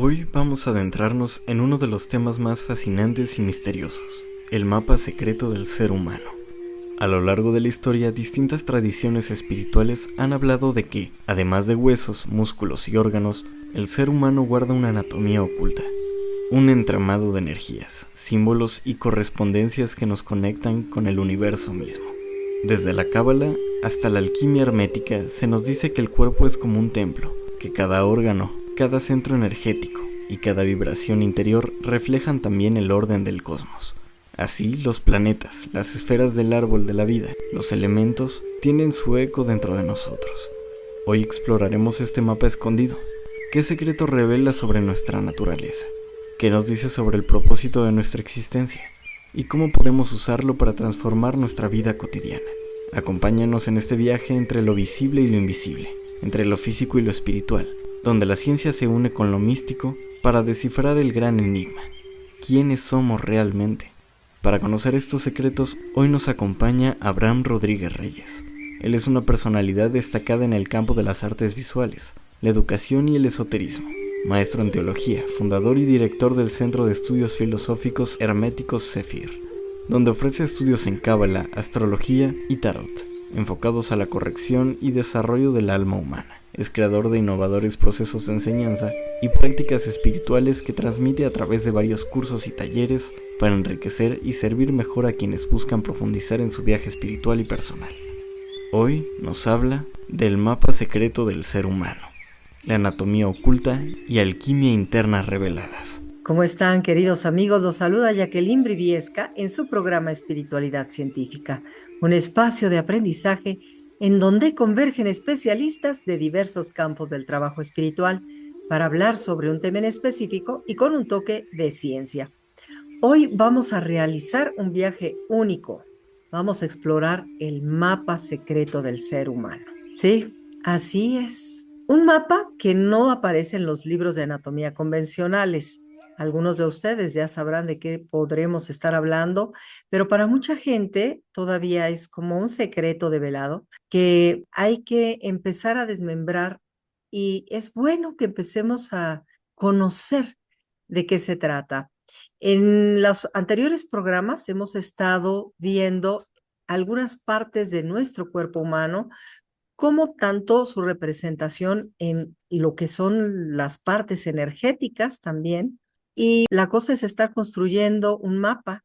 Hoy vamos a adentrarnos en uno de los temas más fascinantes y misteriosos, el mapa secreto del ser humano. A lo largo de la historia, distintas tradiciones espirituales han hablado de que, además de huesos, músculos y órganos, el ser humano guarda una anatomía oculta, un entramado de energías, símbolos y correspondencias que nos conectan con el universo mismo. Desde la cábala hasta la alquimia hermética se nos dice que el cuerpo es como un templo, que cada órgano, cada centro energético y cada vibración interior reflejan también el orden del cosmos. Así, los planetas, las esferas del árbol de la vida, los elementos, tienen su eco dentro de nosotros. Hoy exploraremos este mapa escondido. ¿Qué secreto revela sobre nuestra naturaleza? ¿Qué nos dice sobre el propósito de nuestra existencia? ¿Y cómo podemos usarlo para transformar nuestra vida cotidiana? Acompáñanos en este viaje entre lo visible y lo invisible, entre lo físico y lo espiritual, donde la ciencia se une con lo místico para descifrar el gran enigma. ¿Quiénes somos realmente? Para conocer estos secretos, hoy nos acompaña Abraham Rodríguez Reyes. Él es una personalidad destacada en el campo de las artes visuales, la educación y el esoterismo. Maestro en teología, fundador y director del Centro de Estudios Filosóficos Herméticos Zephyr, donde ofrece estudios en cábala, astrología y tarot, enfocados a la corrección y desarrollo del alma humana. Es creador de innovadores procesos de enseñanza y prácticas espirituales que transmite a través de varios cursos y talleres para enriquecer y servir mejor a quienes buscan profundizar en su viaje espiritual y personal. Hoy nos habla del mapa secreto del ser humano, la anatomía oculta y alquimia interna reveladas. ¿Cómo están, queridos amigos? Los saluda Jacqueline Briviesca en su programa Espiritualidad Científica, un espacio de aprendizaje en donde convergen especialistas de diversos campos del trabajo espiritual para hablar sobre un tema en específico y con un toque de ciencia. Hoy vamos a realizar un viaje único. Vamos a explorar el mapa secreto del ser humano. Sí, así es. Un mapa que no aparece en los libros de anatomía convencionales. Algunos de ustedes ya sabrán de qué podremos estar hablando, pero para mucha gente todavía es como un secreto develado que hay que empezar a desmembrar y es bueno que empecemos a conocer de qué se trata. En los anteriores programas hemos estado viendo algunas partes de nuestro cuerpo humano, como tanto su representación en lo que son las partes energéticas también. Y la cosa es estar construyendo un mapa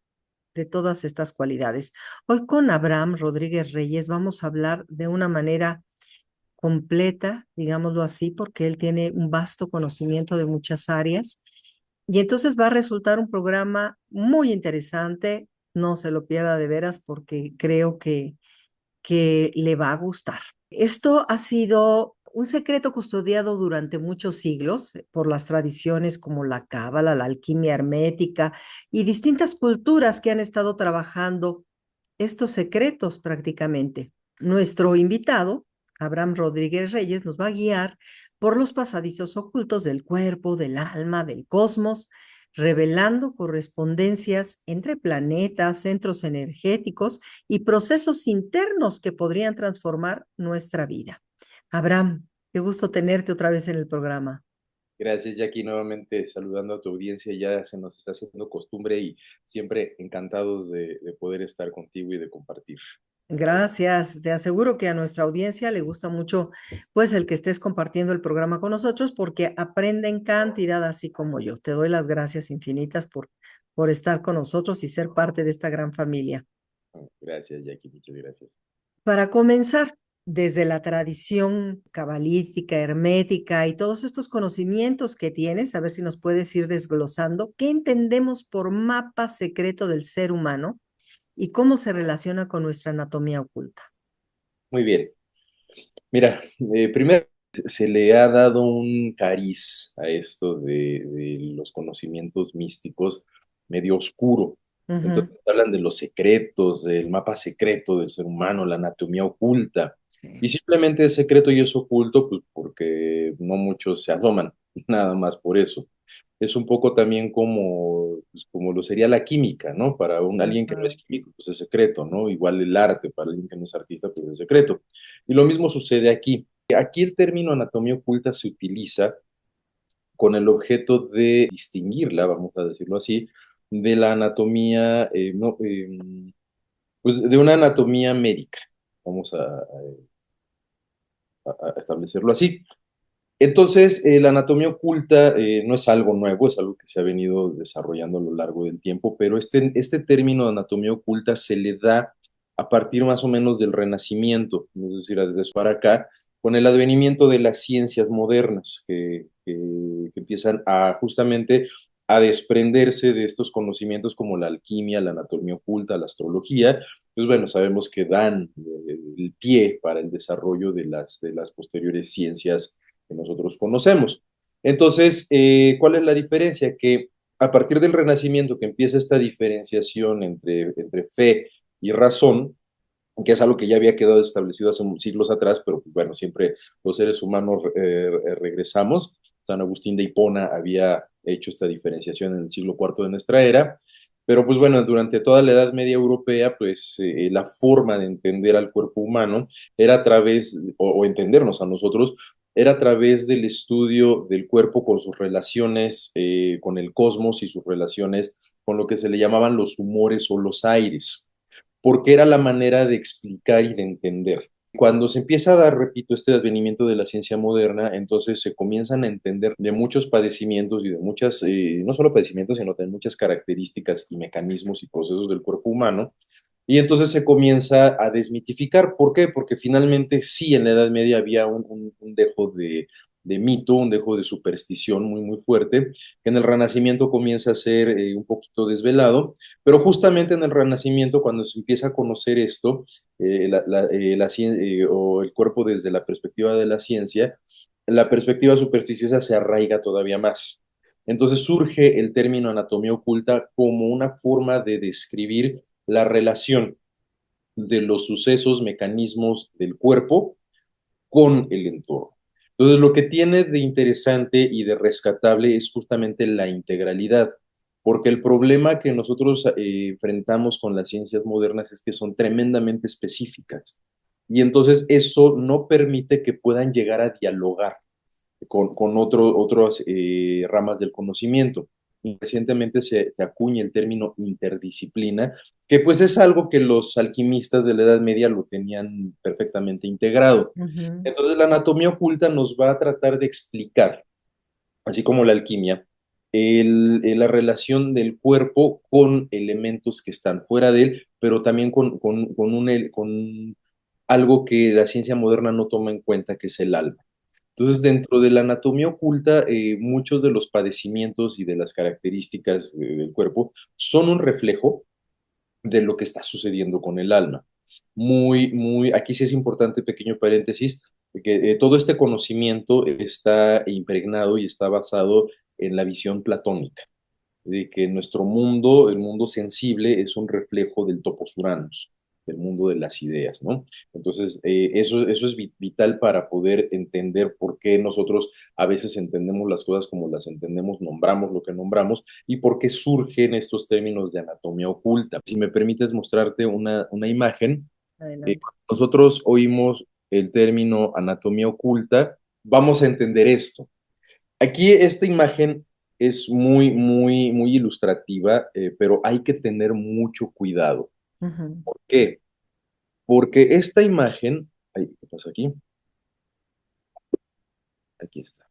de todas estas cualidades. Hoy con Abraham Rodríguez Reyes vamos a hablar de una manera completa, digámoslo así, porque él tiene un vasto conocimiento de muchas áreas. Y entonces va a resultar un programa muy interesante. No se lo pierda de veras porque creo que le va a gustar. Esto ha sido un secreto custodiado durante muchos siglos por las tradiciones como la cábala, la alquimia hermética y distintas culturas que han estado trabajando estos secretos prácticamente. Nuestro invitado, Abraham Rodríguez Reyes, nos va a guiar por los pasadizos ocultos del cuerpo, del alma, del cosmos, revelando correspondencias entre planetas, centros energéticos y procesos internos que podrían transformar nuestra vida. Abraham, qué gusto tenerte otra vez en el programa. Gracias, Jackie, nuevamente saludando a tu audiencia. Ya se nos está haciendo costumbre y siempre encantados de poder estar contigo y de compartir. Gracias. Te aseguro que a nuestra audiencia le gusta mucho, pues, el que estés compartiendo el programa con nosotros porque aprenden cantidad así como yo. Te doy las gracias infinitas por estar con nosotros y ser parte de esta gran familia. Gracias, Jackie, muchas gracias. Para comenzar, desde la tradición cabalística, hermética y todos estos conocimientos que tienes, a ver si nos puedes ir desglosando, ¿qué entendemos por mapa secreto del ser humano y cómo se relaciona con nuestra anatomía oculta? Muy bien. Mira, primero se le ha dado un cariz a esto de los conocimientos místicos medio oscuro. Ujú. Entonces hablan de los secretos, del mapa secreto del ser humano, la anatomía oculta. Sí. Y simplemente es secreto y es oculto, pues porque no muchos se asoman, nada más por eso. Es un poco también como, pues, como lo sería la química, ¿no? Para alguien que no es Ujú. químico, pues es secreto, ¿no? Igual el arte, para alguien que no es artista, pues es secreto. Y lo mismo sucede aquí. Aquí el término anatomía oculta se utiliza con el objeto de distinguirla, vamos a decirlo así, de la anatomía, pues de una anatomía médica, vamos a establecerlo así. Entonces, la anatomía oculta no es algo nuevo, es algo que se ha venido desarrollando a lo largo del tiempo, pero este término de anatomía oculta se le da a partir más o menos del Renacimiento, es decir, desde para acá, con el advenimiento de las ciencias modernas que empiezan a justamente a desprenderse de estos conocimientos como la alquimia, la anatomía oculta, la astrología. Pues bueno, sabemos que dan el pie para el desarrollo de las posteriores ciencias que nosotros conocemos. Entonces, ¿cuál es la diferencia? Que a partir del Renacimiento que empieza esta diferenciación entre fe y razón, que es algo que ya había quedado establecido hace siglos atrás, pero bueno, siempre los seres humanos regresamos. San Agustín de Hipona había hecho esta diferenciación en el siglo IV de nuestra era, pero pues bueno, durante toda la Edad Media Europea, pues la forma de entender al cuerpo humano era a través, o entendernos a nosotros, era a través del estudio del cuerpo con sus relaciones con el cosmos y sus relaciones con lo que se le llamaban los humores o los aires, porque era la manera de explicar y de entender. Cuando se empieza a dar, repito, este advenimiento de la ciencia moderna, entonces se comienzan a entender de muchos padecimientos y de muchas, no solo padecimientos, sino de muchas características y mecanismos y procesos del cuerpo humano. Y entonces se comienza a desmitificar. ¿Por qué? Porque finalmente sí, en la Edad Media había un dejo de mito, un dejo de superstición muy, muy fuerte, que en el Renacimiento comienza a ser un poquito desvelado, pero justamente en el Renacimiento, cuando se empieza a conocer esto, o el cuerpo desde la perspectiva de la ciencia, la perspectiva supersticiosa se arraiga todavía más. Entonces surge el término anatomía oculta como una forma de describir la relación de los sucesos, mecanismos del cuerpo con el entorno. Entonces, lo que tiene de interesante y de rescatable es justamente la integralidad, porque el problema que nosotros enfrentamos con las ciencias modernas es que son tremendamente específicas. Y entonces eso no permite que puedan llegar a dialogar con otras ramas del conocimiento. Y recientemente se acuña el término interdisciplina, que pues es algo que los alquimistas de la Edad Media lo tenían perfectamente integrado. Ujú. Entonces la anatomía oculta nos va a tratar de explicar, así como la alquimia, la relación del cuerpo con elementos que están fuera de él, pero también con algo que la ciencia moderna no toma en cuenta, que es el alma. Entonces, dentro de la anatomía oculta, muchos de los padecimientos y de las características del cuerpo son un reflejo de lo que está sucediendo con el alma. Aquí sí es importante, pequeño paréntesis, que todo este conocimiento está impregnado y está basado en la visión platónica, de que nuestro mundo, el mundo sensible, es un reflejo del topos Uranus, del mundo de las ideas, ¿no? Entonces, eso es vital para poder entender por qué nosotros a veces entendemos las cosas como las entendemos, nombramos lo que nombramos y por qué surgen estos términos de anatomía oculta. Si me permites mostrarte una imagen, Adelante. cuando nosotros oímos el término anatomía oculta, vamos a entender esto. Aquí esta imagen es muy ilustrativa, pero hay que tener mucho cuidado. Ujú. ¿Por qué? Porque esta imagen, ay, ¿qué pasa aquí? Aquí está,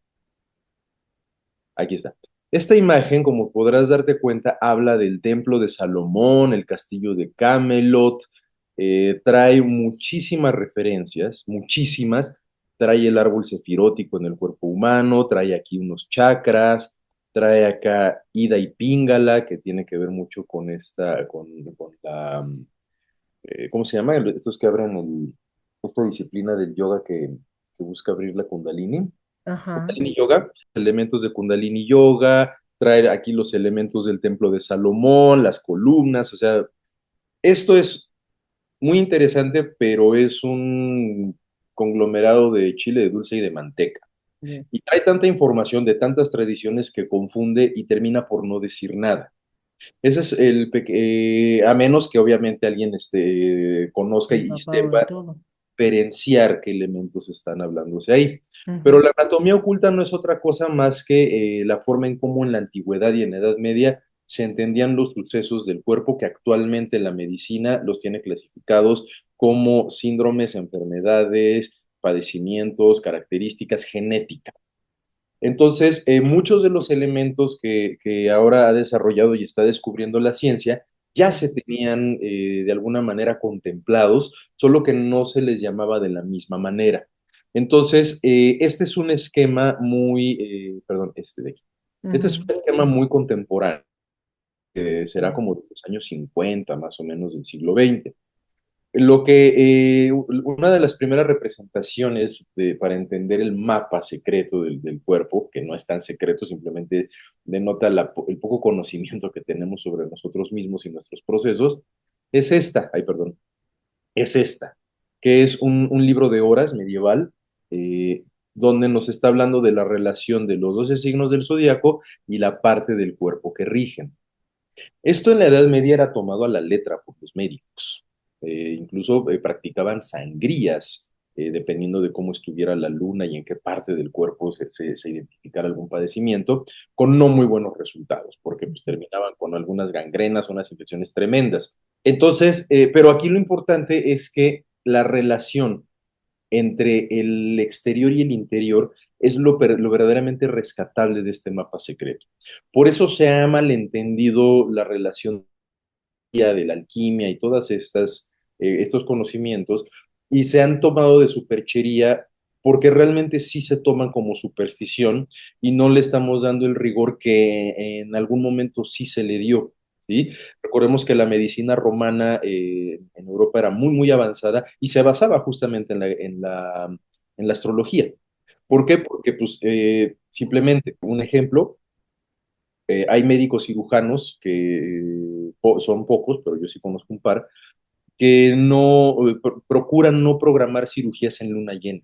aquí está. Esta imagen, como podrás darte cuenta, habla del templo de Salomón, el castillo de Camelot, trae muchísimas referencias, muchísimas. Trae el árbol sefirótico en el cuerpo humano, trae aquí unos chakras, trae acá Ida y Pingala, que tiene que ver mucho con con la, ¿cómo se llama? Estos que abren esta disciplina del yoga que busca abrir la Kundalini. Ajá. Kundalini Yoga, elementos de Kundalini Yoga, traer aquí los elementos del Templo de Salomón, las columnas, o sea, esto es muy interesante, pero es un conglomerado de chile de dulce y de manteca. Bien. Y trae tanta información de tantas tradiciones que confunde y termina por no decir nada. Ese es a menos que obviamente alguien conozca y Empapado en sepa todo. diferenciar qué elementos están hablándose ahí. Pero Ujú. la anatomía oculta no es otra cosa más que la forma en cómo en la antigüedad y en la Edad Media se entendían los sucesos del cuerpo, que actualmente la medicina los tiene clasificados como síndromes, enfermedades, padecimientos, características genéticas. Entonces, muchos de los elementos que ahora ha desarrollado y está descubriendo la ciencia ya Sí. se tenían de alguna manera contemplados, solo que no se les llamaba de la misma manera. Entonces, este es un esquema muy, perdón, este de aquí. Este es Ujú. un esquema muy contemporáneo, que será Sí. como de los años 50, más o menos del siglo XX. Lo que, una de las primeras representaciones para entender el mapa secreto del cuerpo, que no es tan secreto, simplemente denota el poco conocimiento que tenemos sobre nosotros mismos y nuestros procesos, es esta, ay, perdón, es esta, que es un libro de horas medieval, eh, donde nos está hablando de la relación de los 12 signos del zodiaco y la parte del cuerpo que rigen. Esto en la Edad Media era tomado a la letra por los médicos. Incluso practicaban sangrías, dependiendo de cómo estuviera la luna y en qué parte del cuerpo se identificara algún padecimiento, con no muy buenos resultados, porque pues terminaban con algunas gangrenas, unas infecciones tremendas. Entonces, pero aquí lo importante es que la relación entre el exterior y el interior es lo verdaderamente rescatable de este mapa secreto. Por eso se ha malentendido la relación de la alquimia y todas estos conocimientos, y se han tomado de superchería porque realmente sí se toman como superstición y no le estamos dando el rigor que en algún momento sí se le dio. ¿Sí? Recordemos que la medicina romana en Europa era muy, muy avanzada y se basaba justamente en la astrología. ¿Por qué? Porque, pues, simplemente, un ejemplo, hay médicos cirujanos que son pocos, pero yo sí conozco un par, que no procuran no programar cirugías en luna llena.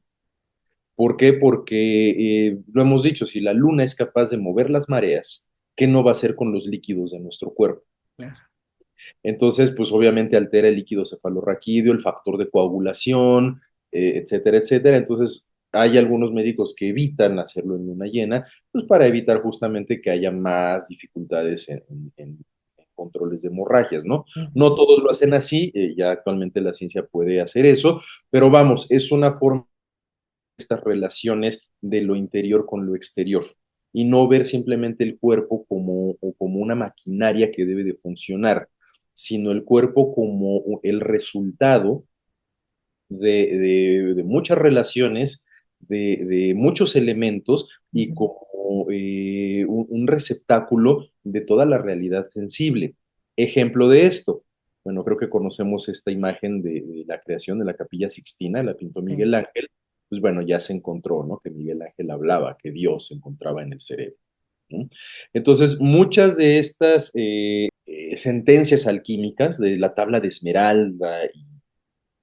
¿Por qué? Porque lo hemos dicho, si la luna es capaz de mover las mareas, ¿qué no va a hacer con los líquidos de nuestro cuerpo? Claro. Entonces, pues obviamente altera el líquido cefalorraquídeo, el factor de coagulación, etcétera, etcétera. Entonces, hay algunos médicos que evitan hacerlo en luna llena, pues para evitar justamente que haya más dificultades en controles de hemorragias, ¿no? Ujú. No todos lo hacen así, ya actualmente la ciencia puede hacer eso, pero vamos, es una forma de estas relaciones de lo interior con lo exterior y no ver simplemente el cuerpo como una maquinaria que debe de funcionar, sino el cuerpo como el resultado de muchas relaciones, de muchos elementos y Ujú. como un receptáculo de toda la realidad sensible. Ejemplo de esto, bueno, creo que conocemos esta imagen de la creación de la Capilla Sixtina, la pintó Sí. Miguel Ángel, pues bueno, ya se encontró, ¿no? Que Miguel Ángel hablaba, que Dios se encontraba en el cerebro. ¿No? Entonces, muchas de estas sentencias alquímicas de la tabla de Esmeralda y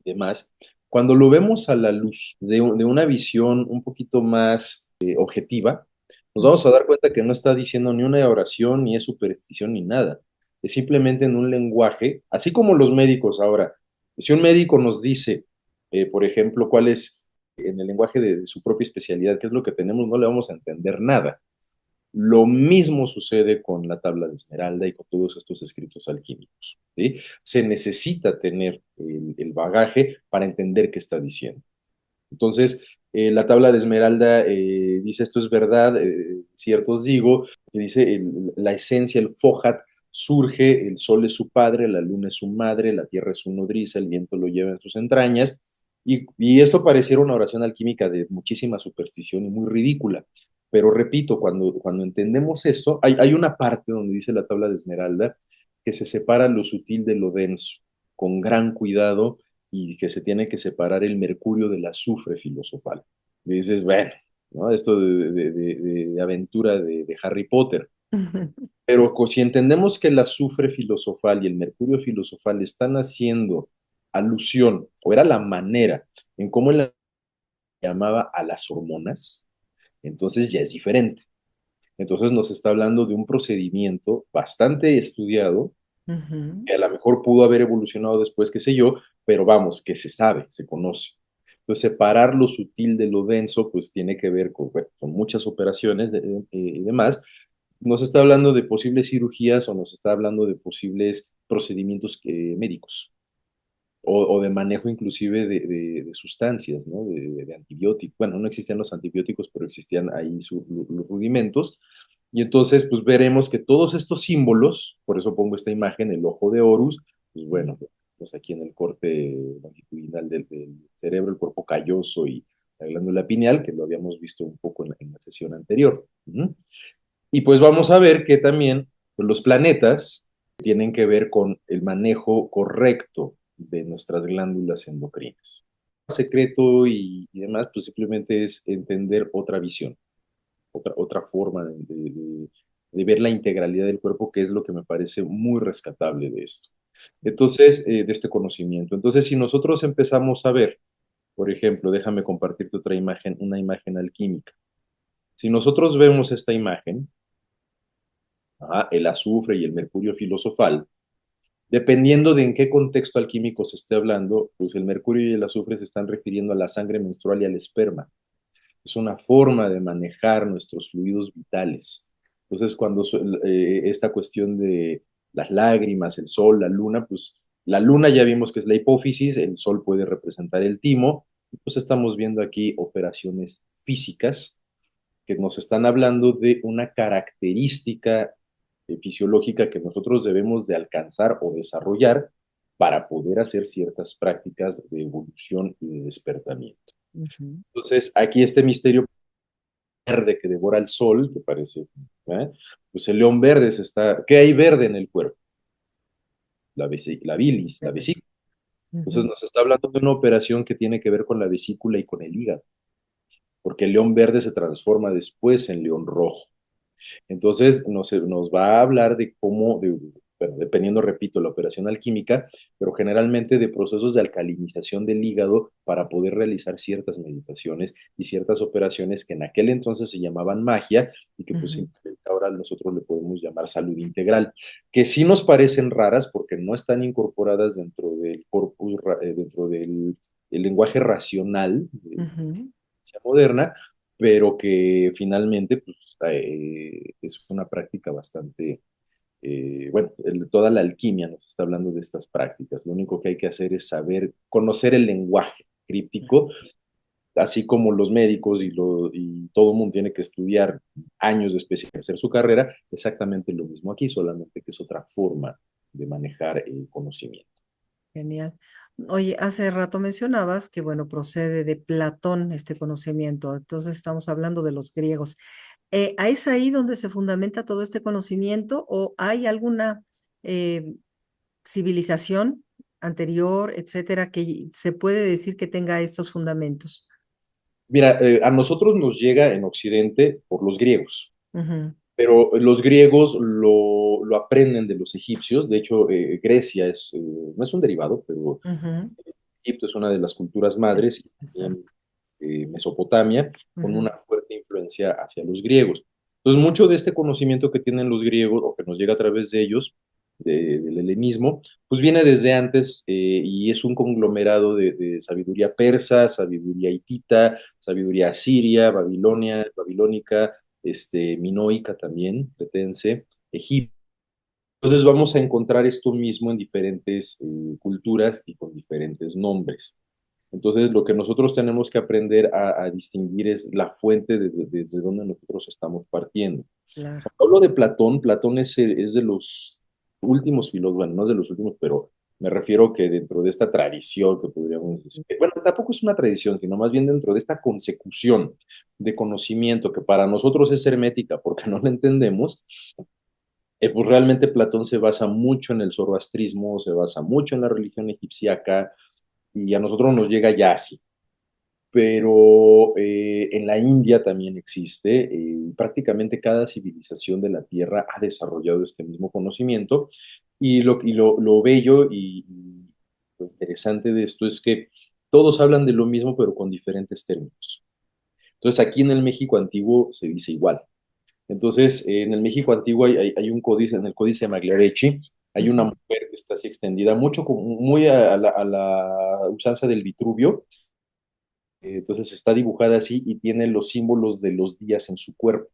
demás, cuando lo vemos a la luz de una visión un poquito más objetiva, nos Ujú. vamos a dar cuenta que no está diciendo ni una oración, ni es superstición, ni nada. Es simplemente en un lenguaje, así como los médicos ahora. Si un médico nos dice, por ejemplo, cuál es en el lenguaje de su propia especialidad, qué es lo que tenemos, no le vamos a entender nada. Lo mismo sucede con la tabla de Esmeralda y con todos estos escritos alquímicos. ¿Sí? Se necesita tener el bagaje para entender qué está diciendo. Entonces, la tabla de Esmeralda dice esto es verdad, cierto os digo, que dice la esencia, el Fohat, surge, el sol es su padre, la luna es su madre, la tierra es su nodriza, el viento lo lleva en sus entrañas. Y esto pareciera una oración alquímica de muchísima superstición y muy ridícula. Pero repito, cuando entendemos esto, hay una parte donde dice la tabla de Esmeralda que se separa lo sutil de lo denso, con gran cuidado, y que se tiene que separar el mercurio del azufre filosofal. Y dices, bueno, ¿no? Esto de aventura de Harry Potter. Pero si entendemos que el azufre filosofal y el mercurio filosofal están haciendo alusión, o era la manera en cómo él llamaba a las hormonas, entonces ya es diferente. Entonces nos está hablando de un procedimiento bastante estudiado, Ujú. que a lo mejor pudo haber evolucionado después, qué sé yo, pero vamos, que se sabe, se conoce. Entonces, separar lo sutil de lo denso, pues tiene que ver con, bueno, con muchas operaciones y demás. Nos está hablando de posibles cirugías o nos está hablando de posibles procedimientos médicos o de manejo inclusive de sustancias, ¿no? De antibióticos. Bueno, no existían los antibióticos, pero existían ahí los rudimentos. Y entonces, pues veremos que todos estos símbolos, por eso pongo esta imagen, el ojo de Horus, pues bueno, pues aquí en el corte longitudinal del cerebro, el cuerpo calloso y la glándula pineal, que lo habíamos visto un poco en la sesión anterior. ¿Mm? Y pues vamos a ver que también pues, los planetas tienen que ver con el manejo correcto de nuestras glándulas endocrinas. El secreto y demás, pues simplemente es entender otra visión, otra forma de ver la integralidad del cuerpo, que es lo que me parece muy rescatable de esto. Entonces, de este conocimiento. Entonces, si nosotros empezamos a ver, por ejemplo, déjame compartirte otra imagen, una imagen alquímica. Si nosotros vemos esta imagen, el azufre y el mercurio filosofal, dependiendo de en qué contexto alquímico se esté hablando, pues el mercurio y el azufre se están refiriendo a la sangre menstrual y al esperma. Es una forma de manejar nuestros fluidos vitales. Entonces, cuando esta cuestión de las lágrimas, el sol, la luna, pues la luna ya vimos que es la hipófisis, el sol puede representar el timo, pues estamos viendo aquí operaciones físicas que nos están hablando de una característica fisiológica que nosotros debemos de alcanzar o desarrollar para poder hacer ciertas prácticas de evolución y de despertamiento. Ujú. Entonces, aquí este misterio verde que devora el sol, que parece, pues el león verde se está, ¿qué hay verde en el cuerpo? La bilis, la vesícula. Entonces Ujú. nos está hablando de una operación que tiene que ver con la vesícula y con el hígado, porque el león verde se transforma después en león rojo. Entonces nos va a hablar de cómo, bueno, dependiendo, repito, la operación alquímica, pero generalmente de procesos de alcalinización del hígado para poder realizar ciertas meditaciones y ciertas operaciones que en aquel entonces se llamaban magia y que pues Ujú. simplemente ahora nosotros le podemos llamar salud integral, que sí nos parecen raras porque no están incorporadas dentro del corpus, dentro del el lenguaje racional de Ujú. ciencia moderna, pero que finalmente pues, es una práctica bastante, bueno, toda la alquimia nos está hablando de estas prácticas. Lo único que hay que hacer es saber, conocer el lenguaje críptico, así como los médicos y todo el mundo tiene que estudiar años de especializar su carrera, exactamente lo mismo aquí, solamente que es otra forma de manejar el conocimiento. Genial. Oye, hace rato mencionabas que, bueno, procede de Platón este conocimiento, entonces estamos hablando de los griegos. ¿Es ahí donde se fundamenta todo este conocimiento o hay alguna eh, civilización anterior, etcétera, que se puede decir que tenga estos fundamentos? Mira, a nosotros nos llega en Occidente por los griegos. Ujú. Pero los griegos lo aprenden de los egipcios. De hecho, Grecia no es un derivado, pero Ujú. Egipto es una de las culturas madres y también Exacto. Mesopotamia, con Ujú. una fuerte influencia hacia los griegos. Entonces, mucho de este conocimiento que tienen los griegos, o que nos llega a través de ellos, del helenismo, pues viene desde antes y es un conglomerado de sabiduría persa, sabiduría hitita, sabiduría asiria, babilónica, minoica también, cretense, egipcia. Entonces vamos a encontrar esto mismo en diferentes culturas y con diferentes nombres. Entonces lo que nosotros tenemos que aprender a distinguir es la fuente desde donde nosotros estamos partiendo. Claro. Cuando hablo de Platón, Platón es de los últimos filósofos, bueno, no es de los últimos, pero me refiero que dentro de esta tradición que podríamos decir, bueno, tampoco es una tradición, sino más bien dentro de esta consecución de conocimiento que para nosotros es hermética porque no la entendemos, pues realmente Platón se basa mucho en el zoroastrismo, se basa mucho en la religión egipciaca y a nosotros nos llega ya así. Pero en la India también existe, prácticamente cada civilización de la Tierra ha desarrollado este mismo conocimiento y lo bello y lo interesante de esto es que todos hablan de lo mismo pero con diferentes términos. Entonces aquí en el México antiguo se dice igual. Entonces, en el México antiguo hay un códice, en el códice de Magliarechi, hay una Ujú. mujer que está así extendida, mucho, muy a la usanza del Vitruvio, Entonces está dibujada así y tiene los símbolos de los días en su cuerpo.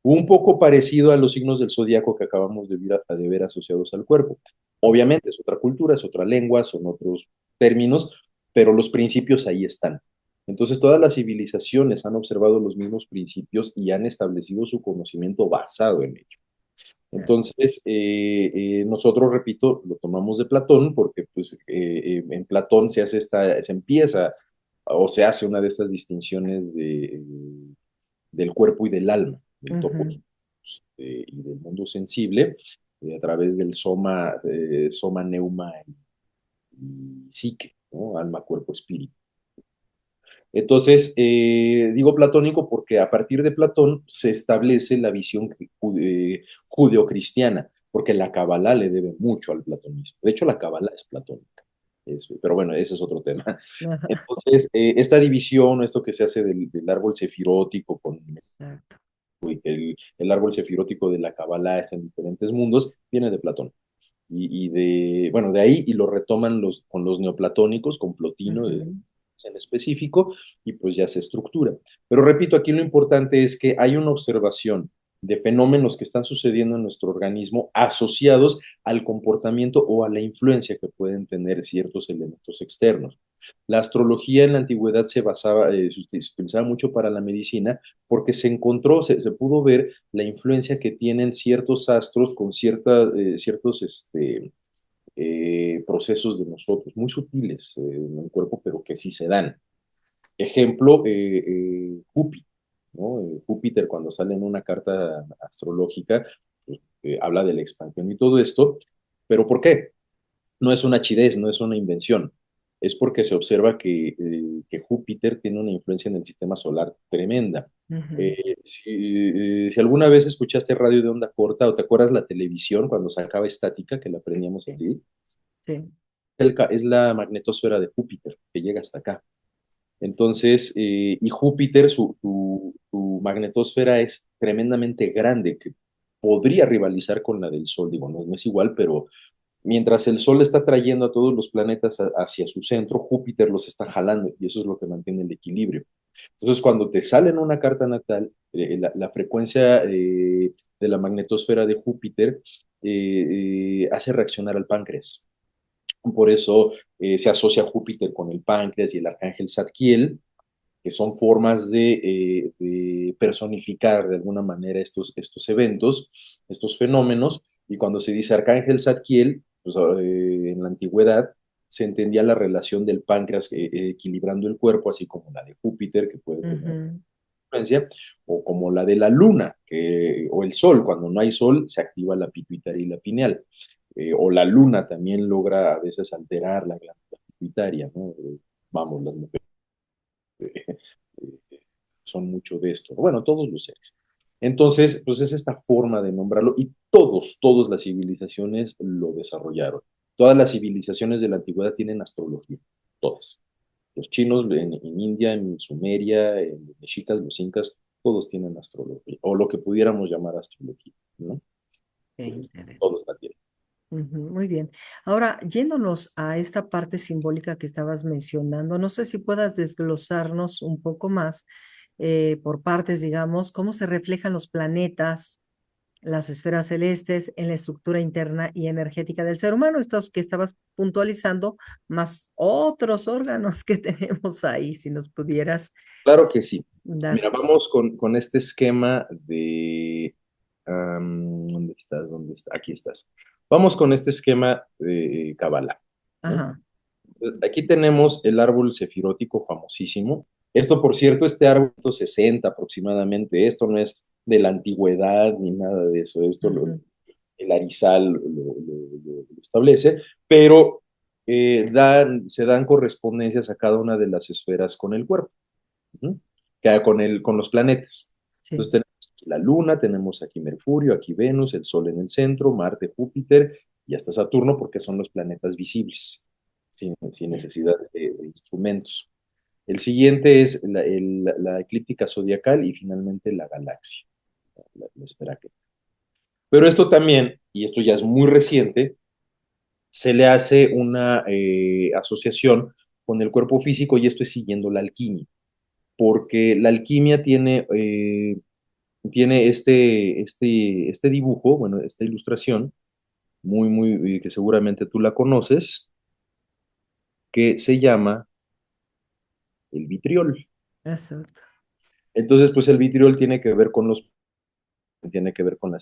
Un poco parecido a los signos del zodiaco que acabamos de ver asociados al cuerpo. Obviamente es otra cultura, es otra lengua, son otros términos, pero los principios ahí están. Entonces todas las civilizaciones han observado los mismos principios y han establecido su conocimiento basado en ello. Entonces, nosotros, repito, lo tomamos de Platón porque pues, en Platón se empieza o se hace una de estas distinciones del cuerpo y del alma, del topos y del mundo sensible, a través del soma, neuma y psique, ¿no? Alma, cuerpo, espíritu. Entonces, digo platónico porque a partir de Platón se establece la visión judeocristiana, porque la Kabbalah le debe mucho al platonismo. De hecho, la Kabbalah es platónica. Pero bueno, ese es otro tema. Ajá, Entonces, esta división, esto que se hace del árbol sefirótico, con exacto. el árbol sefirótico de la Kabbalah está en diferentes mundos, viene de Platón. Bueno, de ahí, y lo retoman con los neoplatónicos, con Plotino Ujú. en específico, y pues ya se estructura. Pero repito, aquí lo importante es que hay una observación de fenómenos que están sucediendo en nuestro organismo asociados al comportamiento o a la influencia que pueden tener ciertos elementos externos. La astrología en la antigüedad se utilizaba mucho para la medicina porque se pudo ver la influencia que tienen ciertos astros con ciertos procesos de nosotros, muy sutiles en el cuerpo, pero que sí se dan. Ejemplo, Júpiter, ¿no? Júpiter cuando sale en una carta astrológica, pues, habla de la expansión y todo esto, pero ¿por qué? No es una chidez, no es una invención. Es porque se observa que Júpiter tiene una influencia en el sistema solar tremenda. Ujú. Si alguna vez escuchaste radio de onda corta o te acuerdas la televisión cuando sacaba estática, que la prendíamos Sí, así, sí. es la magnetosfera de Júpiter que llega hasta acá. Entonces, y Júpiter, su magnetosfera es tremendamente grande, que podría rivalizar con la del Sol. Digo, no es igual, pero mientras el Sol está trayendo a todos los planetas hacia su centro, Júpiter los está jalando y eso es lo que mantiene el equilibrio. Entonces, cuando te sale en una carta natal, la frecuencia de la magnetosfera de Júpiter hace reaccionar al páncreas. Por eso se asocia Júpiter con el páncreas y el arcángel Zadkiel, que son formas de personificar de alguna manera estos eventos, estos fenómenos, y cuando se dice arcángel Zadkiel, pues, en la antigüedad se entendía la relación del páncreas equilibrando el cuerpo, así como la de Júpiter, que puede tener Ujú. influencia, o como la de la luna, o el sol, cuando no hay sol se activa la pituitaria y la pineal, o la luna también logra a veces alterar la glándula pituitaria, ¿no? Vamos, las mujeres son mucho de esto. Bueno, todos los seres. Entonces, pues es esta forma de nombrarlo y todas las civilizaciones lo desarrollaron. Todas las civilizaciones de la antigüedad tienen astrología, todas. Los chinos en India, en Sumeria, en los mexicas, los incas, todos tienen astrología, o lo que pudiéramos llamar astrología, ¿no? Qué Entonces, interesante. todos la tienen. Ujú, muy bien. Ahora, yéndonos a esta parte simbólica que estabas mencionando, no sé si puedas desglosarnos un poco más por partes, digamos, cómo se reflejan los planetas, las esferas celestes en la estructura interna y energética del ser humano, estos que estabas puntualizando, más otros órganos que tenemos ahí, si nos pudieras Claro que sí. dar. Mira, vamos con este esquema ¿dónde estás? ¿Dónde está? Aquí estás. Vamos con este esquema de Kabbalah, ¿no? Ajá, Aquí tenemos el árbol sefirótico famosísimo. Esto, por cierto, este árbol 60 aproximadamente. Esto no es de la antigüedad ni nada de eso. ujú, El Arizal lo establece, pero se dan correspondencias a cada una de las esferas con el cuerpo, ¿no? Con los planetas. Entonces sí. tenemos aquí la Luna, tenemos aquí Mercurio, aquí Venus, el Sol en el centro, Marte, Júpiter y hasta Saturno, porque son los planetas visibles, sin Bien. necesidad de instrumentos. El siguiente es la eclíptica zodiacal y finalmente la galaxia, la esfera que. Pero esto también, y esto ya es muy reciente, se le hace una asociación con el cuerpo físico, y esto es siguiendo la alquimia, porque la alquimia tiene este dibujo, bueno, esta ilustración, que seguramente tú la conoces, que se llama el vitriol. Exacto. Entonces, pues el vitriol tiene que ver con las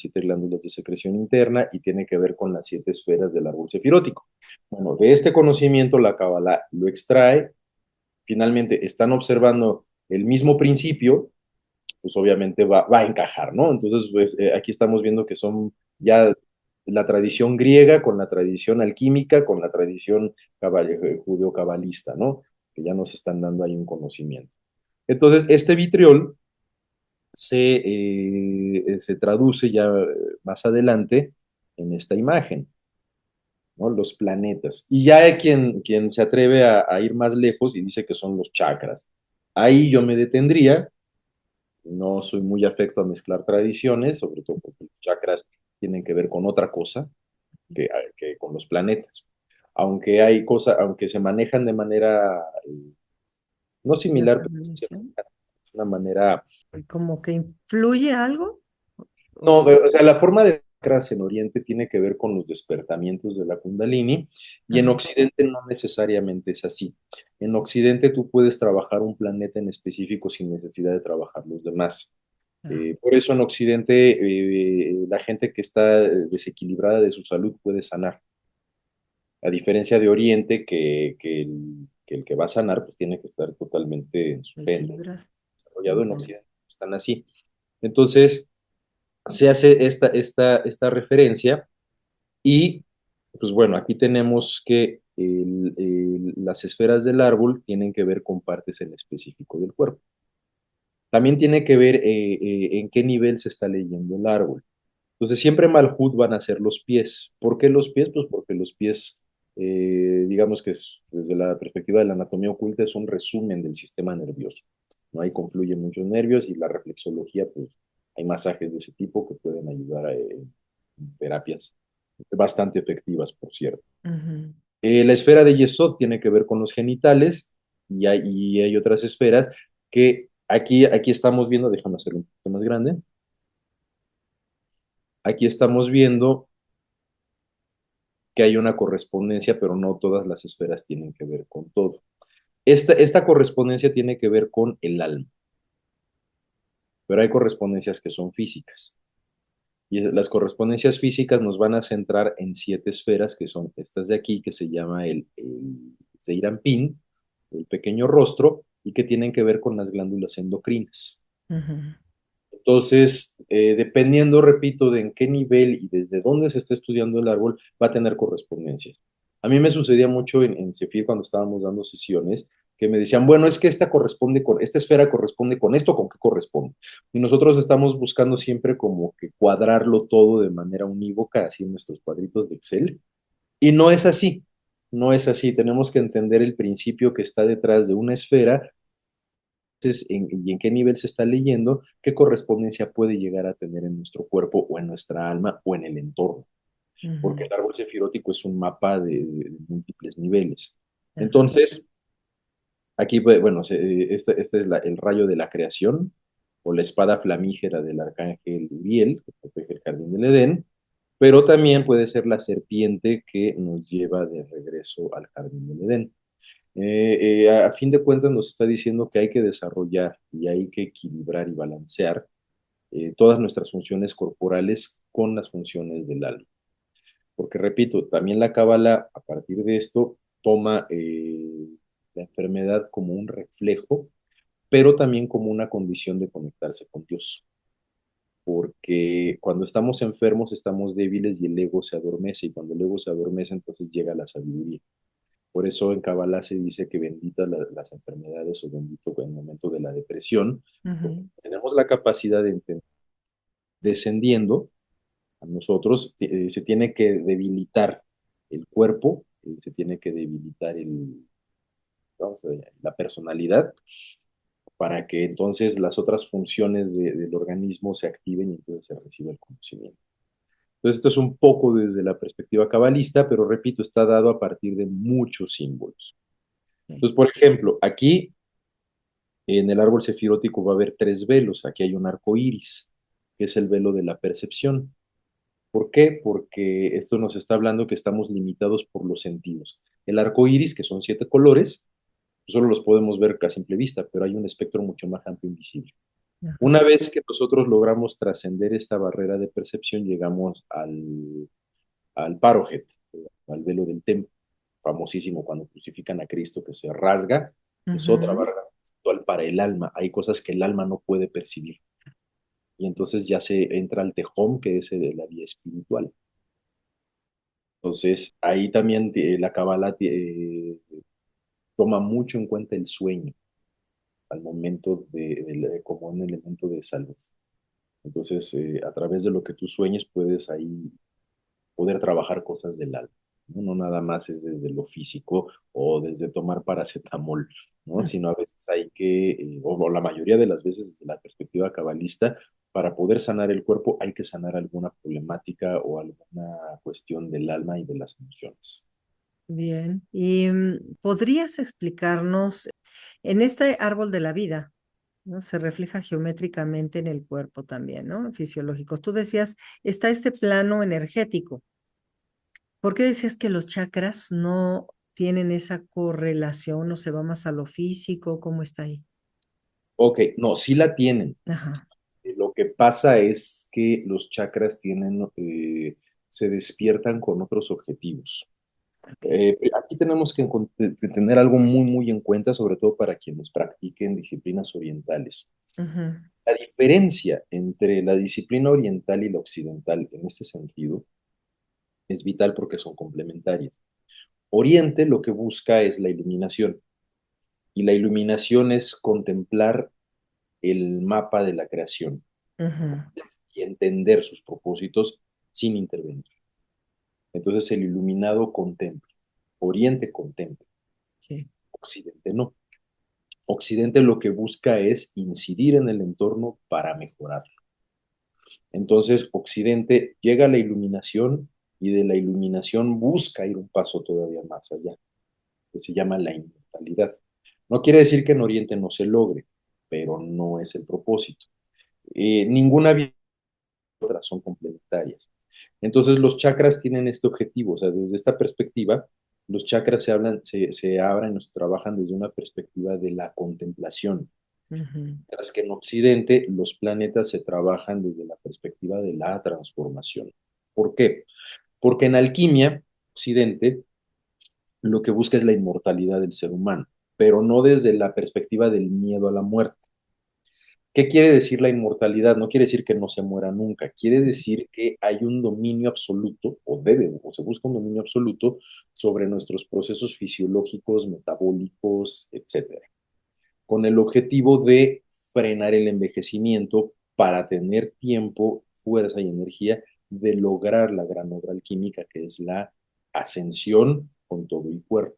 7 glándulas de secreción interna y tiene que ver con las 7 esferas del árbol sefirótico. Bueno, de este conocimiento la Kabbalah lo extrae, finalmente están observando el mismo principio, pues obviamente va a encajar, ¿no? Entonces, pues aquí estamos viendo que son ya la tradición griega con la tradición alquímica, con la tradición judeo-cabalista, ¿no? Que ya nos están dando ahí un conocimiento. Entonces, este vitriol se traduce ya más adelante en esta imagen, ¿no? Los planetas. Y ya hay quien se atreve a ir más lejos y dice que son los chakras. Ahí yo me detendría, no soy muy afecto a mezclar tradiciones, sobre todo porque los chakras tienen que ver con otra cosa que con los planetas. Aunque se manejan de manera no La similar, pero sí se transmisión. manejan de una manera. ¿Como que influye algo? No, O- o sea, la forma de chakras en Oriente tiene que ver con los despertamientos de la Kundalini y en Ajá. Occidente no necesariamente es así. En Occidente tú puedes trabajar un planeta en específico sin necesidad de trabajar los demás. Ah, Por eso en Occidente la gente que está desequilibrada de su salud puede sanar, a diferencia de Oriente que el que va a sanar pues tiene que estar totalmente en su centro, equilibras. desarrollado. En Ujú. Occidente están así. Entonces se hace esta referencia y pues bueno, aquí tenemos que las esferas del árbol tienen que ver con partes en específico del cuerpo. También tiene que ver en qué nivel se está leyendo el árbol. Entonces, siempre Malhut van a ser los pies. ¿Por qué los pies? Pues porque los pies, digamos que desde la perspectiva de la anatomía oculta, es un resumen del sistema nervioso. ¿No? Ahí confluyen muchos nervios y la reflexología, pues hay masajes de ese tipo que pueden ayudar en terapias bastante efectivas, por cierto. Ujú. La esfera de Yesod tiene que ver con los genitales y hay otras esferas que aquí estamos viendo, déjame hacerlo un poquito más grande, aquí estamos viendo que hay una correspondencia, pero no todas las esferas tienen que ver con todo. Esta correspondencia tiene que ver con el alma, pero hay correspondencias que son físicas. Y las correspondencias físicas nos van a centrar en 7 esferas, que son estas de aquí, que se llama el Zeirampin, el pequeño rostro, y que tienen que ver con las glándulas endocrinas. Ujú. Entonces, dependiendo, repito, de en qué nivel y desde dónde se está estudiando el árbol, va a tener correspondencias. A mí me sucedía mucho en Cefir cuando estábamos dando sesiones, que me decían, bueno, es que esta esfera corresponde con esto, ¿con qué corresponde? Y nosotros estamos buscando siempre como que cuadrarlo todo de manera unívoca, así en nuestros cuadritos de Excel. Y no es así, no es así. Tenemos que entender el principio que está detrás de una esfera y en qué nivel se está leyendo, qué correspondencia puede llegar a tener en nuestro cuerpo o en nuestra alma o en el entorno, porque Ujú. el árbol sefirótico es un mapa de múltiples niveles. Ajá. Entonces, aquí, bueno, este es el rayo de la creación, o la espada flamígera del arcángel Uriel, que protege el jardín del Edén, pero también puede ser la serpiente que nos lleva de regreso al jardín del Edén. A fin de cuentas nos está diciendo que hay que desarrollar y hay que equilibrar y balancear todas nuestras funciones corporales con las funciones del alma. Porque repito, también la cábala a partir de esto toma la enfermedad como un reflejo, pero también como una condición de conectarse con Dios. Porque cuando estamos enfermos estamos débiles y el ego se adormece, y cuando el ego se adormece entonces llega la sabiduría. Por eso en Kabbalah se dice que bendita las enfermedades o bendito el momento de la depresión, porque Ujú. tenemos la capacidad de entender descendiendo a nosotros, se tiene que debilitar el cuerpo, se tiene que debilitar la personalidad para que entonces las otras funciones del organismo se activen y entonces se reciba el conocimiento. Entonces esto es un poco desde la perspectiva cabalista, pero repito, está dado a partir de muchos símbolos. Sí. Entonces, por ejemplo, aquí en el árbol sefirótico va a haber tres velos. Aquí hay un arco iris, que es el velo de la percepción. ¿Por qué? Porque esto nos está hablando que estamos limitados por los sentidos. El arco iris, que son 7 colores, solo los podemos ver a simple vista, pero hay un espectro mucho más amplio invisible. Ajá. Una vez que nosotros logramos trascender esta barrera de percepción, llegamos al Parojet, al velo del templo, famosísimo cuando crucifican a Cristo, que se rasga, es otra Ujú. barrera espiritual para el alma. Hay cosas que el alma no puede percibir. Y entonces ya se entra al tejón, que es la vía espiritual. Entonces, ahí también la Kabbalah toma mucho en cuenta el sueño al momento como un elemento de salud. Entonces, a través de lo que tú sueñes, puedes ahí poder trabajar cosas del alma. No, no nada más es desde lo físico o desde tomar paracetamol, ¿no? Ujú. Sino a veces hay que, o la mayoría de las veces desde la perspectiva cabalista, para poder sanar el cuerpo hay que sanar alguna problemática o alguna cuestión del alma y de las emociones. Bien. ¿Y podrías explicarnos en este árbol de la vida? ¿No? Se refleja geométricamente en el cuerpo también, ¿no? Fisiológico. Tú decías, está este plano energético. ¿Por qué decías que los chakras no tienen esa correlación o se va más a lo físico? ¿Cómo está ahí? Ok, no, sí la tienen. Ajá. Lo que pasa es que los chakras se despiertan con otros objetivos. Ok. Aquí tenemos que tener algo muy, muy en cuenta, sobre todo para quienes practiquen disciplinas orientales. Ujú. La diferencia entre la disciplina oriental y la occidental en este sentido es vital porque son complementarias. Oriente lo que busca es la iluminación y la iluminación es contemplar el mapa de la creación Ujú. y entender sus propósitos sin intervenir. Entonces el iluminado contempla, Oriente contempla, Sí. Occidente no. Occidente lo que busca es incidir en el entorno para mejorarlo. Entonces, Occidente llega a la iluminación y de la iluminación busca ir un paso todavía más allá, que se llama la inmortalidad. No quiere decir que en Oriente no se logre, pero no es el propósito. Ninguna vida y otra son complementarias. Entonces, los chakras tienen este objetivo, o sea, desde esta perspectiva, los chakras se abren, se trabajan desde una perspectiva de la contemplación. Ujú. Mientras que en Occidente los planetas se trabajan desde la perspectiva de la transformación. ¿Por qué? Porque en alquimia, Occidente lo que busca es la inmortalidad del ser humano, pero no desde la perspectiva del miedo a la muerte. ¿Qué quiere decir la inmortalidad? No quiere decir que no se muera nunca, quiere decir que hay un dominio absoluto, o se busca un dominio absoluto sobre nuestros procesos fisiológicos, metabólicos, etcétera, con el objetivo de frenar el envejecimiento para tener tiempo, fuerza y energía de lograr la gran obra alquímica que es la ascensión con todo y cuerpo.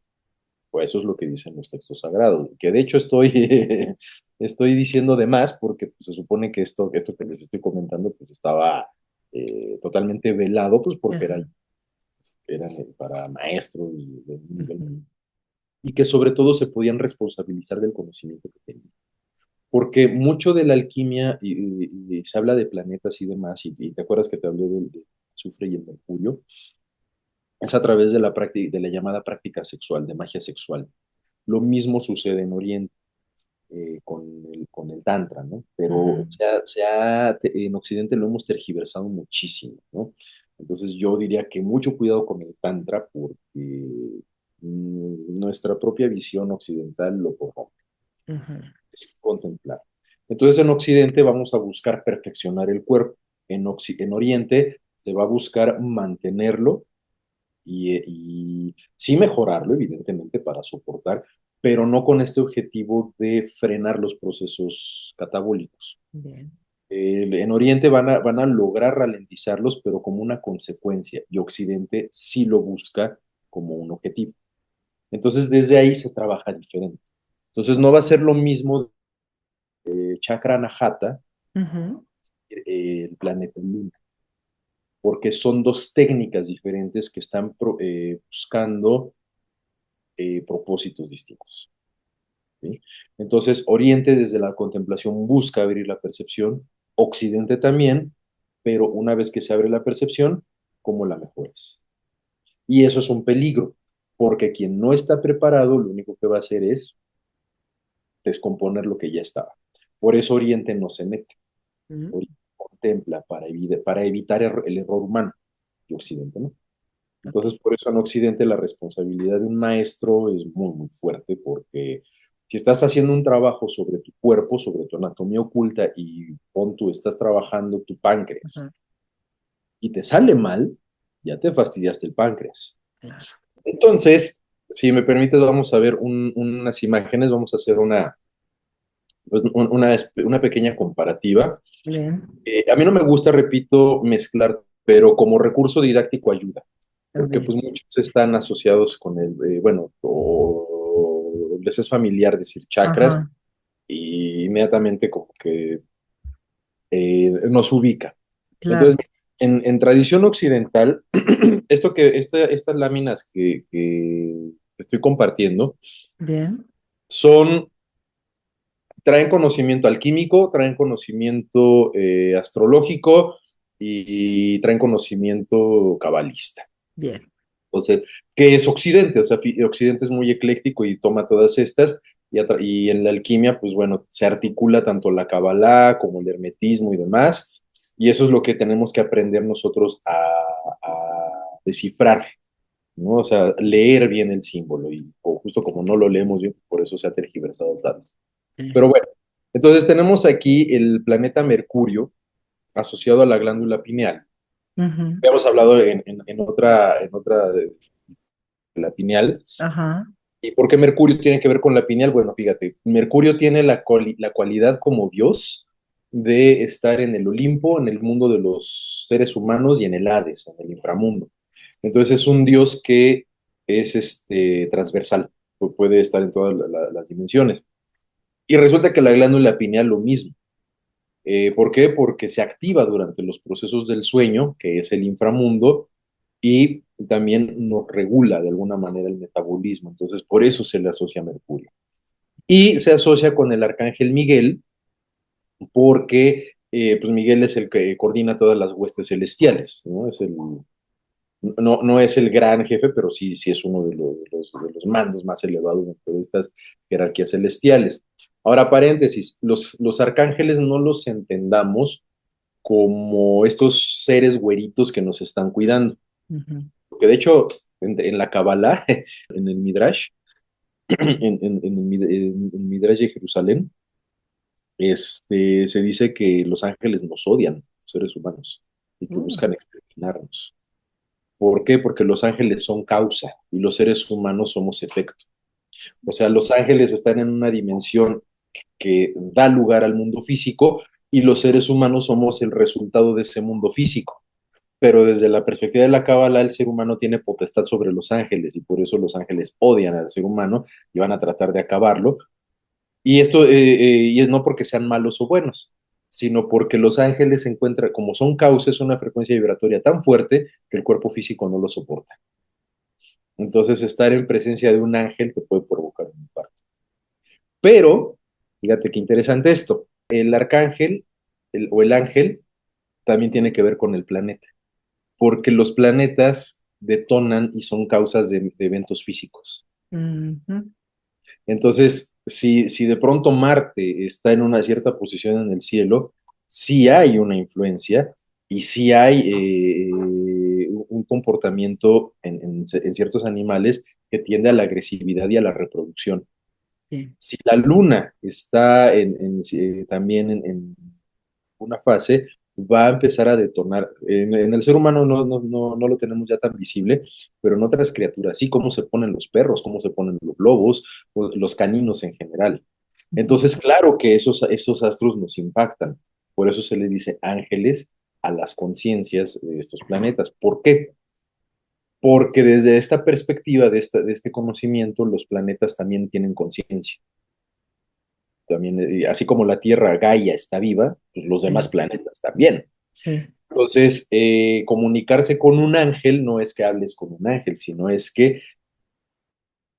Pues eso es lo que dicen los textos sagrados, que de hecho estoy diciendo de más porque pues, se supone que esto que les estoy comentando pues estaba totalmente velado, pues porque Ajá. era para maestros de un nivel, Ujú. y que sobre todo se podían responsabilizar del conocimiento que tenían. Porque mucho de la alquimia, y se habla de planetas y demás, y te acuerdas que te hablé del azufre y el mercurio, es a través de la práctica, de la llamada práctica sexual, de magia sexual. Lo mismo sucede en Oriente, con el Tantra, ¿no? Pero Ujú. en Occidente lo hemos tergiversado muchísimo, ¿no? Entonces yo diría que mucho cuidado con el Tantra porque nuestra propia visión occidental lo corrompe, Ujú. es contemplar. Entonces en Occidente vamos a buscar perfeccionar el cuerpo, en Oriente se va a buscar mantenerlo y sí mejorarlo, evidentemente, para soportar, pero no con este objetivo de frenar los procesos catabólicos. Bien. En Oriente van a lograr ralentizarlos, pero como una consecuencia, y Occidente sí lo busca como un objetivo. Entonces, desde ahí se trabaja diferente. Entonces, no va a ser lo mismo chakra anahata, Ujú. el planeta Luna, porque son dos técnicas diferentes que están buscando propósitos distintos. ¿Sí? Entonces, Oriente desde la contemplación busca abrir la percepción, Occidente también, pero una vez que se abre la percepción, ¿cómo la mejoras? Y eso es un peligro, porque quien no está preparado, lo único que va a hacer es descomponer lo que ya estaba. Por eso Oriente no se mete, Mm. Oriente contempla para evitar el error humano, y Occidente no. Ok. Entonces, por eso en Occidente la responsabilidad de un maestro es muy, muy fuerte, porque si estás haciendo un trabajo sobre tu cuerpo, sobre tu anatomía oculta, y tú estás trabajando tu páncreas, Ajá, y te sale mal, ya te fastidiaste el páncreas. claro. Entonces, si me permites, vamos a ver unas imágenes, vamos a hacer pues, una pequeña comparativa. Bien, A mí no me gusta, repito, mezclar, pero como recurso didáctico ayuda, a porque ver. pues muchos están asociados con el, bueno, o les es familiar decir chakras, Ajá, y inmediatamente como que nos ubica. Entonces, claro. en tradición occidental, estas láminas que estoy compartiendo Bien, son, traen conocimiento alquímico, traen conocimiento astrológico y traen conocimiento cabalista. bien. Entonces, ¿qué es Occidente? O sea, Occidente es muy ecléctico y toma todas estas, y en la alquimia, pues bueno, se articula tanto la cabalá como el hermetismo y demás, y eso es lo que tenemos que aprender nosotros a descifrar, ¿no? O sea, leer bien el símbolo, y justo como no lo leemos bien, por eso se ha tergiversado tanto. Sí. Pero bueno, entonces tenemos aquí el planeta Mercurio asociado a la glándula pineal. Ujú. Habíamos hablado en otra de la pineal. Ajá. ¿Y por qué Mercurio tiene que ver con la pineal? Bueno, fíjate, Mercurio tiene la cualidad como Dios de estar en el Olimpo, en el mundo de los seres humanos y en el Hades, en el inframundo. Entonces es un Dios que es transversal, puede estar en todas las dimensiones. Y resulta que la glándula pineal lo mismo. ¿Por qué? Porque se activa durante los procesos del sueño, que es el inframundo, y también nos regula de alguna manera el metabolismo. Entonces, por eso se le asocia a Mercurio. Y se asocia con el arcángel Miguel, porque pues Miguel es el que coordina todas las huestes celestiales, ¿no? No es el gran jefe, pero sí es uno de los mandos más elevados dentro de estas jerarquías celestiales. Ahora, paréntesis, los arcángeles no los entendamos como estos seres güeritos que nos están cuidando. Ujú. Porque de hecho, en la Kabbalah, en el Midrash, en el Midrash de Jerusalén, se dice que los ángeles nos odian, los seres humanos, y que Uh, buscan exterminarnos. ¿Por qué? Porque los ángeles son causa y los seres humanos somos efecto. O sea, los ángeles están en una dimensión que da lugar al mundo físico, y los seres humanos somos el resultado de ese mundo físico. Pero desde la perspectiva de la Cábala, el ser humano tiene potestad sobre los ángeles, y por eso los ángeles odian al ser humano y van a tratar de acabarlo. Y esto y es no porque sean malos o buenos, sino porque los ángeles se encuentran, como son cauces, una frecuencia vibratoria tan fuerte que el cuerpo físico no lo soporta. Entonces, estar en presencia de un ángel te puede provocar un infarto. Pero, fíjate qué interesante esto, el arcángel o el ángel también tiene que ver con el planeta, porque los planetas detonan y son causas de eventos físicos. ujú. Entonces, si de pronto Marte está en una cierta posición en el cielo, sí hay una influencia, y sí hay un comportamiento en ciertos animales que tiende a la agresividad y a la reproducción. Sí. Si la luna está también en una fase, va a empezar a detonar. En el ser humano no lo tenemos ya tan visible, pero en otras criaturas, sí, cómo se ponen los perros, cómo se ponen los lobos, o los caninos en general. Ujú. Entonces, claro que esos astros nos impactan. Por eso se les dice ángeles a las conciencias de estos planetas. ¿Por qué? Porque desde esta perspectiva, de este conocimiento, los planetas también tienen conciencia. También, así como la Tierra Gaia está viva, pues los demás Sí, planetas también. sí. Entonces, comunicarse con un ángel no es que hables con un ángel, sino es que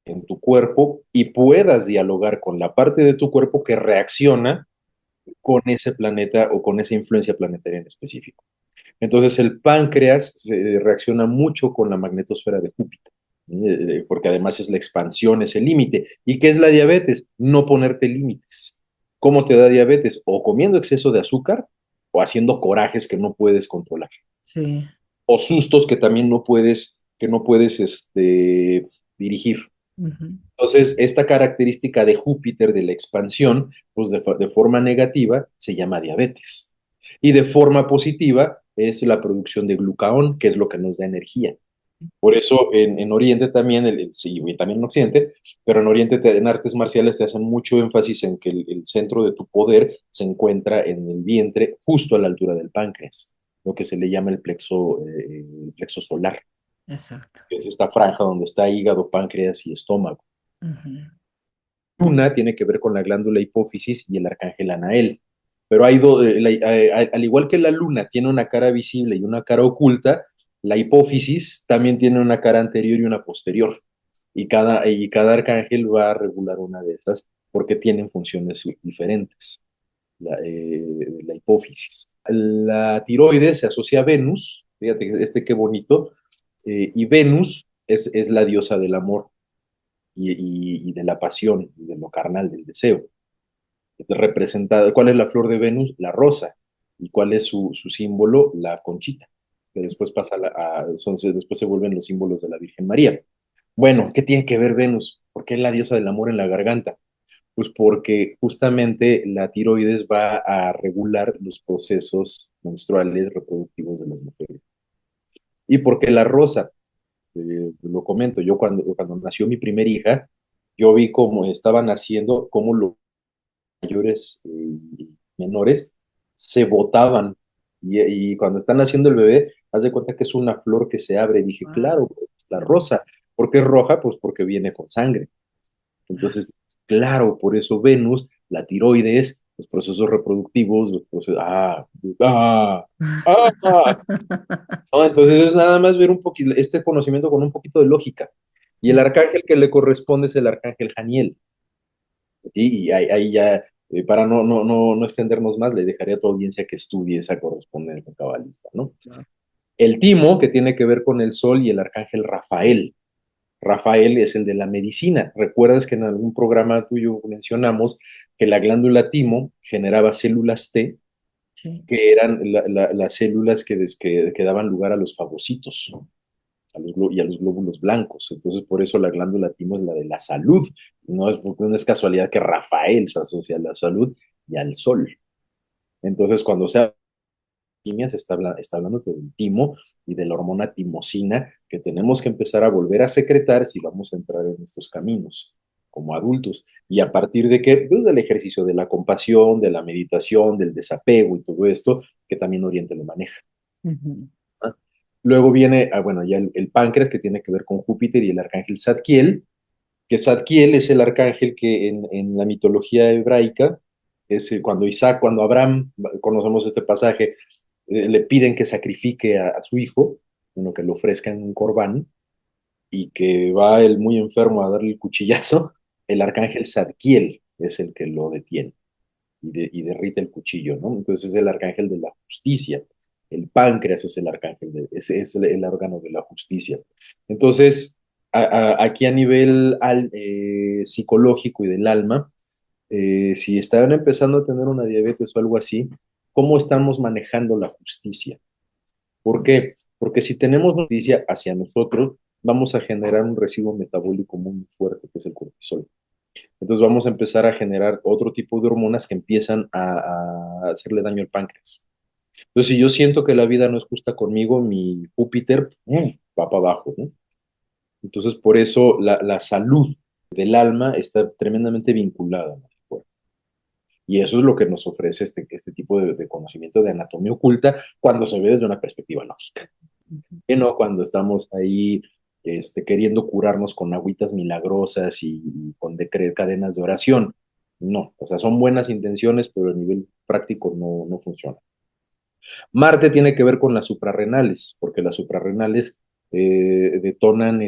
en tu cuerpo y puedas dialogar con la parte de tu cuerpo que reacciona con ese planeta o con esa influencia planetaria en específico. Entonces el páncreas reacciona mucho con la magnetosfera de Júpiter, porque además es la expansión, es el límite. ¿Y qué es la diabetes? No ponerte límites. ¿Cómo te da diabetes? O comiendo exceso de azúcar o haciendo corajes que no puedes controlar. Sí. O sustos que no puedes dirigir. Ujú. Entonces, esta característica de Júpiter, de la expansión, pues de forma negativa se llama diabetes. Y de forma positiva es la producción de glucagón, que es lo que nos da energía. Por eso en Oriente también, sí, y también en Occidente, pero en Oriente en artes marciales te hacen mucho énfasis en que el centro de tu poder se encuentra en el vientre, justo a la altura del páncreas, lo que se le llama el plexo solar, Exacto. que es esta franja donde está hígado, páncreas y estómago. Ujú. Una tiene que ver con la glándula hipófisis y el arcángel Anael. Pero al igual que la luna tiene una cara visible y una cara oculta, la hipófisis también tiene una cara anterior y una posterior. Y cada arcángel va a regular una de esas porque tienen funciones diferentes. La hipófisis. La tiroides se asocia a Venus, fíjate, qué bonito, y Venus es la diosa del amor y de la pasión, y de lo carnal, del deseo. Representada, ¿cuál es la flor de Venus? La rosa. ¿Y cuál es su símbolo? La conchita, que después después se vuelven los símbolos de la Virgen María. Bueno, ¿qué tiene que ver Venus? ¿Por qué es la diosa del amor en la garganta? Pues porque justamente la tiroides va a regular los procesos menstruales reproductivos de las mujeres. Y porque la rosa, lo comento, yo cuando nació mi primera hija, yo vi cómo estaban naciendo, cómo los mayores y menores se botaban. Y cuando están haciendo el bebé, haz de cuenta que es una flor que se abre. Y dije, Wow. claro, pues, la rosa. ¿Por qué es roja? Pues porque viene con sangre. Entonces, claro, por eso Venus, la tiroides, los procesos reproductivos, los procesos... ¡ah! ¿No? Entonces es nada más ver un poquito este conocimiento con un poquito de lógica. Y el arcángel que le corresponde es el arcángel Janiel. ¿Sí? Y ahí ya, para no extendernos más, le dejaría a tu audiencia que estudie esa correspondencia cabalista, ¿no? El timo, que tiene que ver con el sol, y el arcángel Rafael. Rafael es el de la medicina. ¿Recuerdas que en algún programa tuyo mencionamos que la glándula timo generaba células T, Sí. que eran las células que daban lugar a los fagocitos, ¿no? Y a los glóbulos blancos? Entonces, por eso la glándula timo es la de la salud. No es casualidad que Rafael se asocia a la salud y al sol. Entonces, cuando se quimia, está hablando del timo y de la hormona timosina, que tenemos que empezar a volver a secretar si vamos a entrar en estos caminos como adultos. ¿Y a partir de qué? Pues del ejercicio de la compasión, de la meditación, del desapego y todo esto, que también Oriente lo maneja. Ujú. ¿Ah? Luego viene, bueno, ya el páncreas, que tiene que ver con Júpiter, y el arcángel Zadkiel, que Zadkiel es el arcángel que en la mitología hebraica es cuando Abraham, conocemos este pasaje, le piden que sacrifique a su hijo, bueno, que lo ofrezca en un corbán, y que va él muy enfermo a darle el cuchillazo. El arcángel Zadkiel es el que lo detiene y derrite el cuchillo, ¿no? Entonces es el arcángel de la justicia. El páncreas es el arcángel, es el órgano de la justicia. Entonces, aquí a nivel psicológico y del alma, si están empezando a tener una diabetes o algo así, ¿cómo estamos manejando la justicia? ¿Por qué? Porque si tenemos justicia hacia nosotros, vamos a generar un residuo metabólico muy fuerte, que es el cortisol. Entonces vamos a empezar a generar otro tipo de hormonas que empiezan a hacerle daño al páncreas. Entonces, si yo siento que la vida no es justa conmigo, mi Júpiter va para abajo, ¿no? Entonces, por eso la salud del alma está tremendamente vinculada, ¿no? Y eso es lo que nos ofrece este tipo de conocimiento de anatomía oculta cuando se ve desde una perspectiva lógica. Y no cuando estamos ahí queriendo curarnos con agüitas milagrosas y con cadenas de oración. No, o sea, son buenas intenciones, pero a nivel práctico no funciona. Marte tiene que ver con las suprarrenales, porque las suprarrenales detonan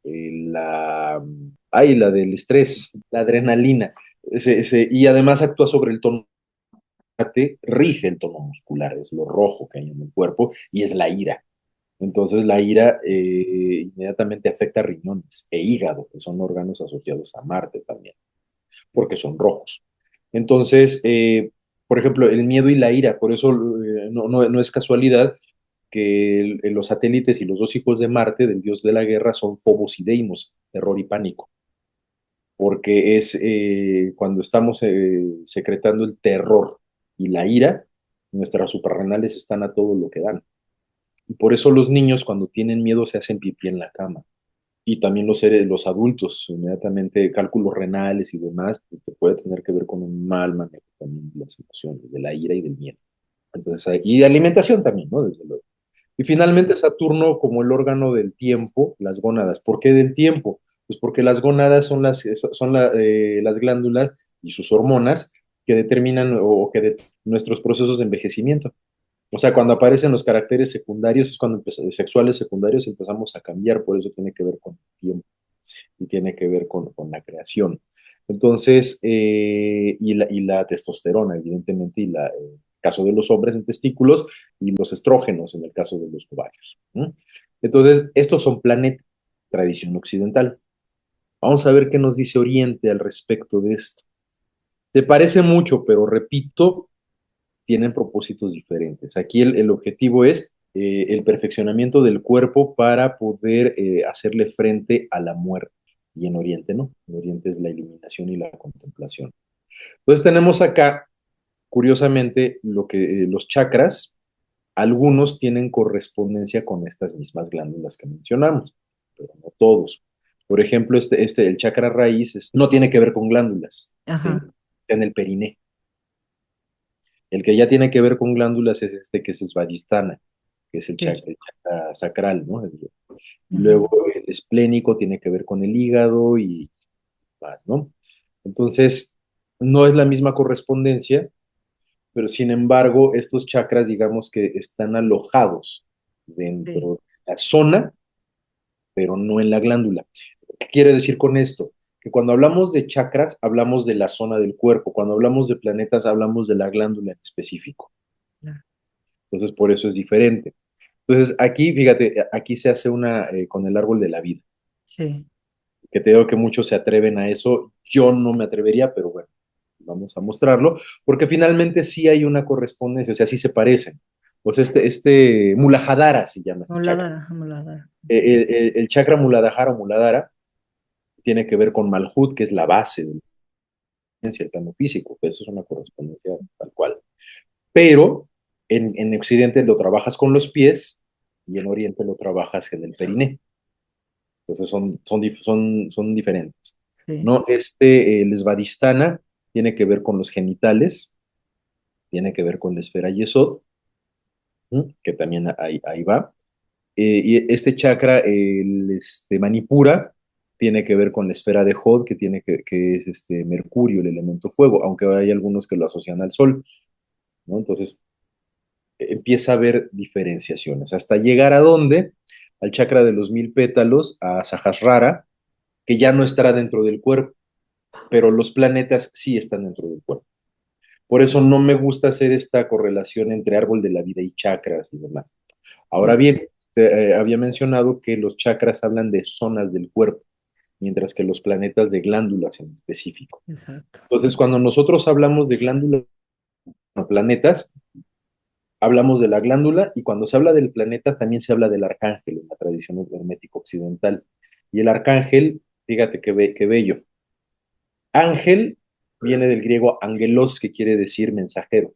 la, la del estrés, la adrenalina, y además actúa sobre el tono, rige el tono muscular, es lo rojo que hay en el cuerpo, y es la ira. Entonces la ira inmediatamente afecta a riñones e hígado, que son órganos asociados a Marte también, porque son rojos. Entonces, por ejemplo, el miedo y la ira, por eso no es casualidad que los satélites y los dos hijos de Marte, del dios de la guerra, son Fobos y Deimos, terror y pánico, porque es cuando estamos secretando el terror y la ira, nuestras suprarrenales están a todo lo que dan. Y por eso los niños cuando tienen miedo se hacen pipí en la cama. Y también los adultos, inmediatamente cálculos renales y demás, pues, te puede tener que ver con un mal manejo también de las emociones, de la ira y del miedo. Entonces, y de alimentación también, ¿no? Desde luego. Y finalmente Saturno como el órgano del tiempo, las gónadas. ¿Por qué del tiempo? Pues porque las gónadas las glándulas y sus hormonas que determinan nuestros procesos de envejecimiento. O sea, cuando aparecen los caracteres secundarios es cuando sexuales secundarios empezamos a cambiar, por eso tiene que ver con el tiempo y tiene que ver con la creación. Entonces, y la testosterona, evidentemente, y en el caso de los hombres en testículos, y los estrógenos en el caso de los ovarios. ¿No? Entonces, estos son planetas, tradición occidental. Vamos a ver qué nos dice Oriente al respecto de esto. Te parece mucho, pero repito, tienen propósitos diferentes. Aquí el objetivo es el perfeccionamiento del cuerpo para poder hacerle frente a la muerte. Y en Oriente no, en Oriente es la eliminación y la contemplación. Entonces tenemos acá, curiosamente, los chakras, algunos tienen correspondencia con estas mismas glándulas que mencionamos, pero no todos. Por ejemplo, el chakra raíz no tiene que ver con glándulas, ¿sí? Ajá, Está en el periné. El que ya tiene que ver con glándulas es que es Svadhisthana, que es sí. el chakra sacral, ¿no? Ujú. Luego el esplénico tiene que ver con el hígado y más, ¿no? Entonces, no es la misma correspondencia, pero sin embargo, estos chakras, digamos que están alojados Sí, dentro de la zona, pero no en la glándula. ¿Qué quiere decir con esto? Que cuando hablamos de chakras, hablamos de la zona del cuerpo. Cuando hablamos de planetas, hablamos de la glándula en específico. claro. Entonces, por eso es diferente. Entonces, aquí, fíjate, aquí se hace una con el árbol de la vida, Sí. que te digo que muchos se atreven a eso. Yo no me atrevería, pero bueno, vamos a mostrarlo, porque finalmente sí hay una correspondencia, o sea, sí se parecen. Pues este Muladhara se llama este chakra. Muladhara, Muladhara. El chakra Muladhara o Muladhara tiene que ver con Malhut, que es la base de la ciencia, el plano físico, que eso es una correspondencia tal cual. Pero en Occidente lo trabajas con los pies y en Oriente lo trabajas en el periné. Entonces son diferentes. Sí. ¿No? El Svadhisthana tiene que ver con los genitales, tiene que ver con la esfera Yesod, ¿sí? Que también ahí va. Y este chakra, Manipura, tiene que ver con la esfera de Hod, que es Mercurio, el elemento fuego, aunque hay algunos que lo asocian al Sol, ¿no? Entonces empieza a haber diferenciaciones, hasta llegar a dónde, al chakra de los 1000 pétalos, a Sahasrara, que ya no estará dentro del cuerpo, pero los planetas sí están dentro del cuerpo. Por eso no me gusta hacer esta correlación entre árbol de la vida y chakras y demás. Ahora Sí, bien, había mencionado que los chakras hablan de zonas del cuerpo, mientras que los planetas de glándulas en específico. exacto. Entonces, cuando nosotros hablamos de glándulas o planetas, hablamos de la glándula y cuando se habla del planeta también se habla del arcángel en la tradición hermética occidental. Y el arcángel, fíjate qué bello. Ángel viene del griego angelos, que quiere decir mensajero.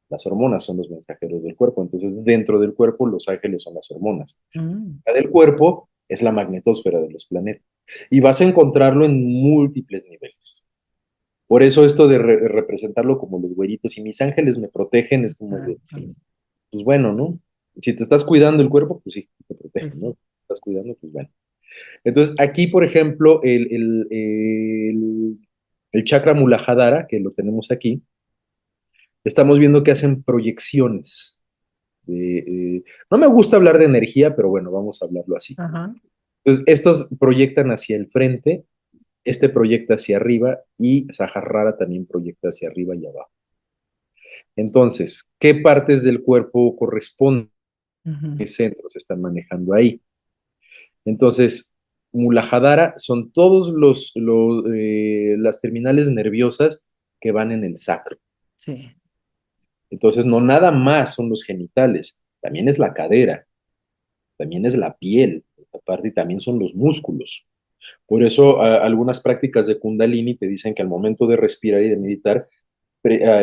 Las hormonas son los mensajeros del cuerpo. Entonces, dentro del cuerpo, los ángeles son las hormonas. Mm, La del cuerpo es la magnetosfera de los planetas. Y vas a encontrarlo en múltiples niveles. Por eso esto de representarlo como los güeritos y mis ángeles me protegen es como ah, de, sí, pues bueno, ¿no? Si te estás cuidando el cuerpo, pues sí, te protege, pues ¿no? sí. Si te estás cuidando, pues bueno. Entonces, aquí, por ejemplo, el chakra Muladhara, que lo tenemos aquí, estamos viendo que hacen proyecciones. No me gusta hablar de energía, pero bueno, vamos a hablarlo así. Ajá. Entonces, estos proyectan hacia el frente, este proyecta hacia arriba y Sahasrara también proyecta hacia arriba y abajo. Entonces, ¿qué partes del cuerpo corresponden? Ujú. ¿Qué centros se están manejando ahí? Entonces, Muladhara son todos las terminales nerviosas que van en el sacro. Sí, Entonces, no nada más son los genitales, también es la cadera, también es la piel, aparte, y también son los músculos. Por eso, algunas prácticas de Kundalini te dicen que al momento de respirar y de meditar,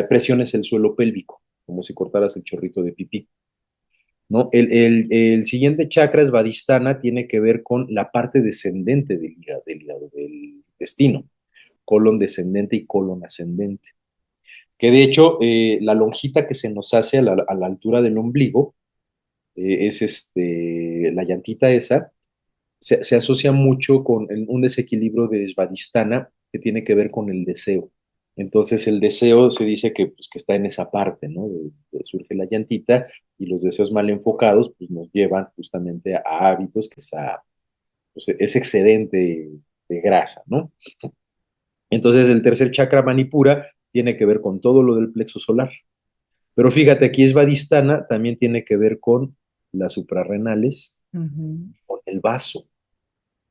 presiones el suelo pélvico, como si cortaras el chorrito de pipí. ¿No? El siguiente chakra, Svadhisthana, tiene que ver con la parte descendente del intestino, colon descendente y colon ascendente. Que de hecho, la lonjita que se nos hace a la altura del ombligo, es la llantita esa, se asocia mucho con un desequilibrio de Svadhisthana que tiene que ver con el deseo. Entonces el deseo se dice que, pues, que está en esa parte, ¿no? Surge la llantita y los deseos mal enfocados pues nos llevan justamente a hábitos que pues, es excedente de grasa, ¿no? Entonces el tercer chakra Manipura tiene que ver con todo lo del plexo solar. Pero fíjate, aquí es Svadhisthana, también tiene que ver con las suprarrenales, ujú, con el vaso.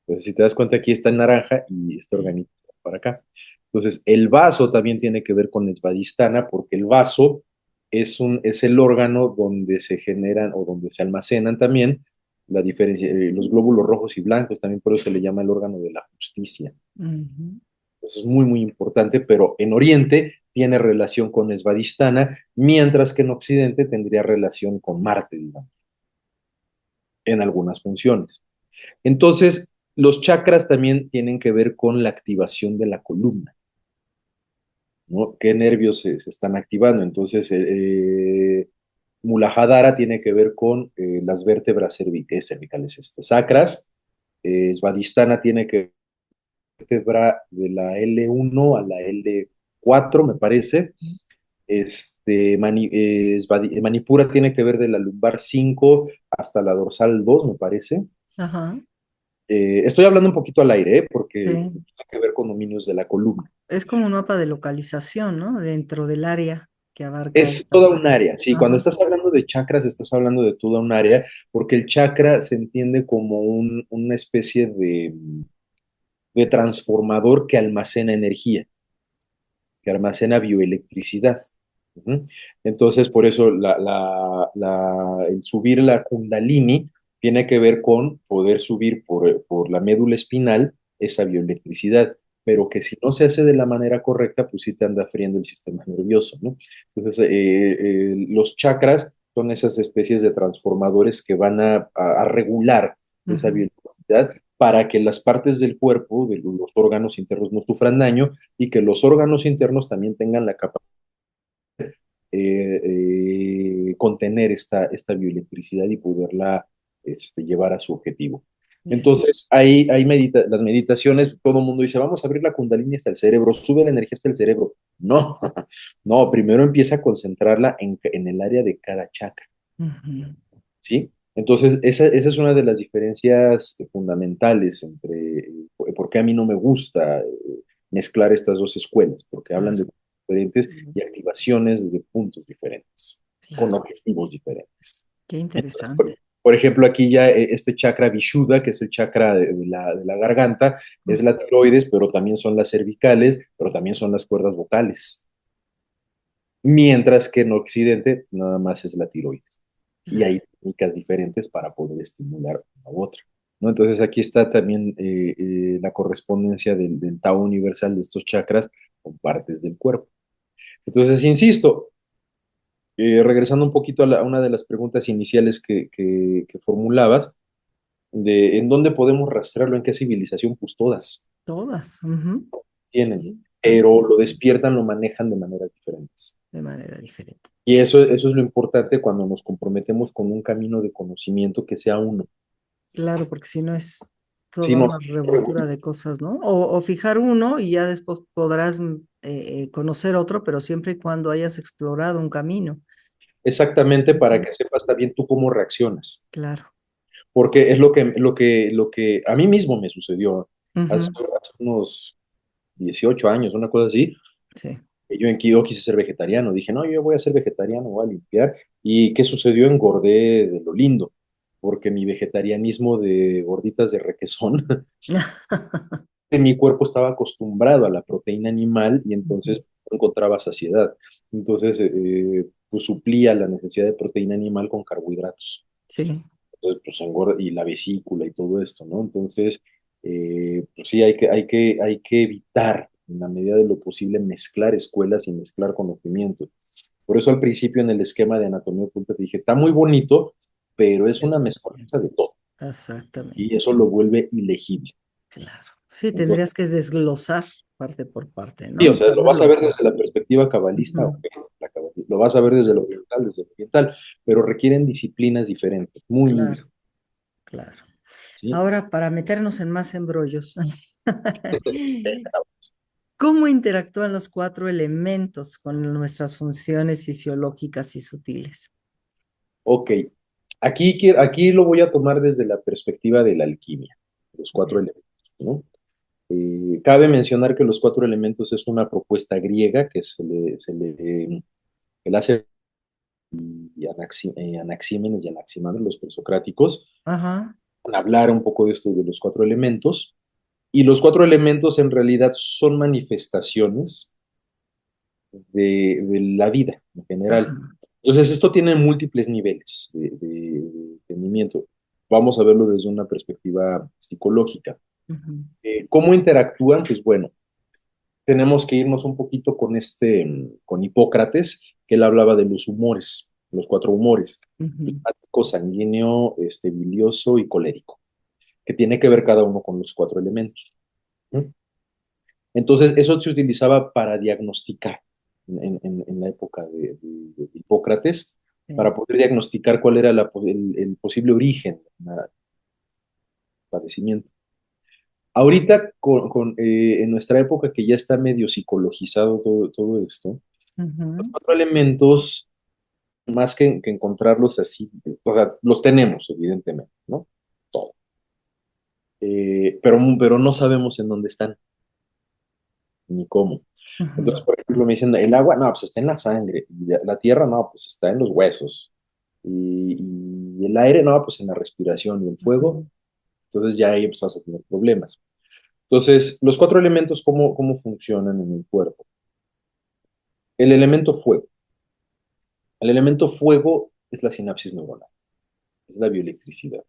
Entonces, si te das cuenta, aquí está en naranja y está organizado para acá. Entonces, el vaso también tiene que ver con el Svadhisthana, porque el vaso es el órgano donde se generan o donde se almacenan también la diferencia, los glóbulos rojos y blancos, también por eso se le llama el órgano de la justicia. ujú. Eso es muy, muy importante, pero en Oriente tiene relación con Svadhisthana, mientras que en Occidente tendría relación con Marte, digamos, en algunas funciones. Entonces, los chakras también tienen que ver con la activación de la columna, ¿no? ¿Qué nervios se están activando? Entonces, Muladhara tiene que ver con las vértebras cervicales sacras, Svadhisthana tiene que ver con la vértebra de la L1 a la L4, me parece. Manipura tiene que ver de la lumbar 5 hasta la dorsal 2, me parece. Ajá, Estoy hablando un poquito al aire, porque sí. tiene que ver con dominios de la columna. Es como un mapa de localización, ¿no? Dentro del área que abarca Es esta toda un parte. área, sí, cuando Ajá. estás hablando de chakras, estás hablando de toda un área, porque el chakra se entiende como una especie de transformador que almacena energía, que almacena bioelectricidad. Ujú. Entonces, por eso el subir la kundalini tiene que ver con poder subir por la médula espinal esa bioelectricidad, pero que si no se hace de la manera correcta, pues sí te anda friendo el sistema nervioso, ¿no? Entonces, los chakras son esas especies de transformadores que van a regular esa Ujú. bioelectricidad para que las partes del cuerpo, de los órganos internos, no sufran daño y que los órganos internos también tengan la capacidad contener esta bioelectricidad y poderla llevar a su objetivo. Bien. Entonces, las meditaciones, todo el mundo dice, vamos a abrir la kundalini hasta el cerebro, sube la energía hasta el cerebro. No, no, primero empieza a concentrarla en el área de cada chakra, Ujú. ¿sí? Entonces, esa es una de las diferencias fundamentales entre por qué a mí no me gusta mezclar estas dos escuelas, porque hablan Claro, de cosas diferentes y activaciones de puntos diferentes, con claro. objetivos diferentes. Qué Entonces, interesante. por ejemplo, aquí ya este chakra Vishuddha, que es el chakra de la garganta, es Ujú. la tiroides, pero también son las cervicales, pero también son las cuerdas vocales. Mientras que en Occidente nada más es la tiroides. Y Claro. hay técnicas diferentes para poder estimular una u otra, ¿no? Entonces aquí está también la correspondencia del Tao universal de estos chakras con partes del cuerpo. Entonces, insisto, regresando un poquito a una de las preguntas iniciales que formulabas, de en dónde podemos rastrearlo, en qué civilización, pues todas Todas. Ujú. tienen, Sí, así pero es, lo despiertan, lo manejan de maneras diferentes. de manera diferente. Y eso es lo importante cuando nos comprometemos con un camino de conocimiento que sea uno. Claro, porque si no es Si toda no, una revoltura de cosas, ¿no? O fijar uno y ya después podrás conocer otro, pero siempre y cuando hayas explorado un camino. exactamente para Ujú. que sepas también tú cómo reaccionas. Claro. porque es lo que a mí mismo me sucedió Ujú, hace unos 18 años, una cosa así. sí. Yo quise ser vegetariano, dije, no, yo voy a ser vegetariano, voy a limpiar. ¿Y qué sucedió? Engordé de lo lindo, porque mi vegetarianismo de gorditas de requesón, mi cuerpo estaba acostumbrado a la proteína animal y entonces no encontraba saciedad. Entonces, pues suplía la necesidad de proteína animal con carbohidratos. Sí, Entonces, pues engorda y la vesícula y todo esto, ¿no? Entonces, pues sí, hay que evitar, en la medida de lo posible, mezclar escuelas y mezclar conocimiento. Por eso al principio en el esquema de anatomía oculta te dije, está muy bonito, pero es una mezcolanza de todo y exactamente. eso lo vuelve ilegible. Claro. Sí, Entonces, tendrías que desglosar parte por parte, sí, ¿no? o Y sea, lo vas a saberlo ver hacer. desde la perspectiva cabalista, Ujú, ok, lo vas a ver desde lo oriental, pero requieren disciplinas diferentes, muy, muy claro, diferentes, claro. ¿sí? Ahora, para meternos en más embrollos, ¿cómo interactúan los cuatro elementos con nuestras funciones fisiológicas y sutiles? Ok, aquí lo voy a tomar desde la perspectiva de la alquimia, los cuatro Bien. elementos, ¿no? Cabe mencionar que los cuatro elementos es una propuesta griega que le hace Anaxímenes y Anaximandro, los presocráticos, Ajá. hablar un poco de esto de los cuatro elementos. Y los cuatro elementos en realidad son manifestaciones de la vida en general. Ajá. Entonces, esto tiene múltiples niveles de entendimiento. Vamos a verlo desde una perspectiva psicológica. Ujú, ¿Cómo interactúan? Pues bueno, tenemos que irnos un poquito con Hipócrates, que él hablaba de los humores, los cuatro humores, ujú, flemático, sanguíneo, bilioso y colérico, que tiene que ver cada uno con los cuatro elementos. ¿No? Entonces, eso se utilizaba para diagnosticar en la época de Hipócrates, sí. para poder diagnosticar cuál era el posible origen del padecimiento. Ahorita, en nuestra época que ya está medio psicologizado todo esto, los Ujú, cuatro elementos, más que encontrarlos así, o sea, los tenemos, evidentemente, ¿no? Todo. Pero no sabemos en dónde están, ni cómo. ujú, Entonces, por ejemplo, me dicen, el agua, no, pues está en la sangre, y la tierra, no, pues está en los huesos, y el aire, no, pues en la respiración, y el fuego, ujú, entonces ya ahí empezás a tener problemas. Entonces, los cuatro elementos, ¿cómo funcionan en el cuerpo? El elemento fuego. El elemento fuego es la sinapsis neuronal, es la bioelectricidad.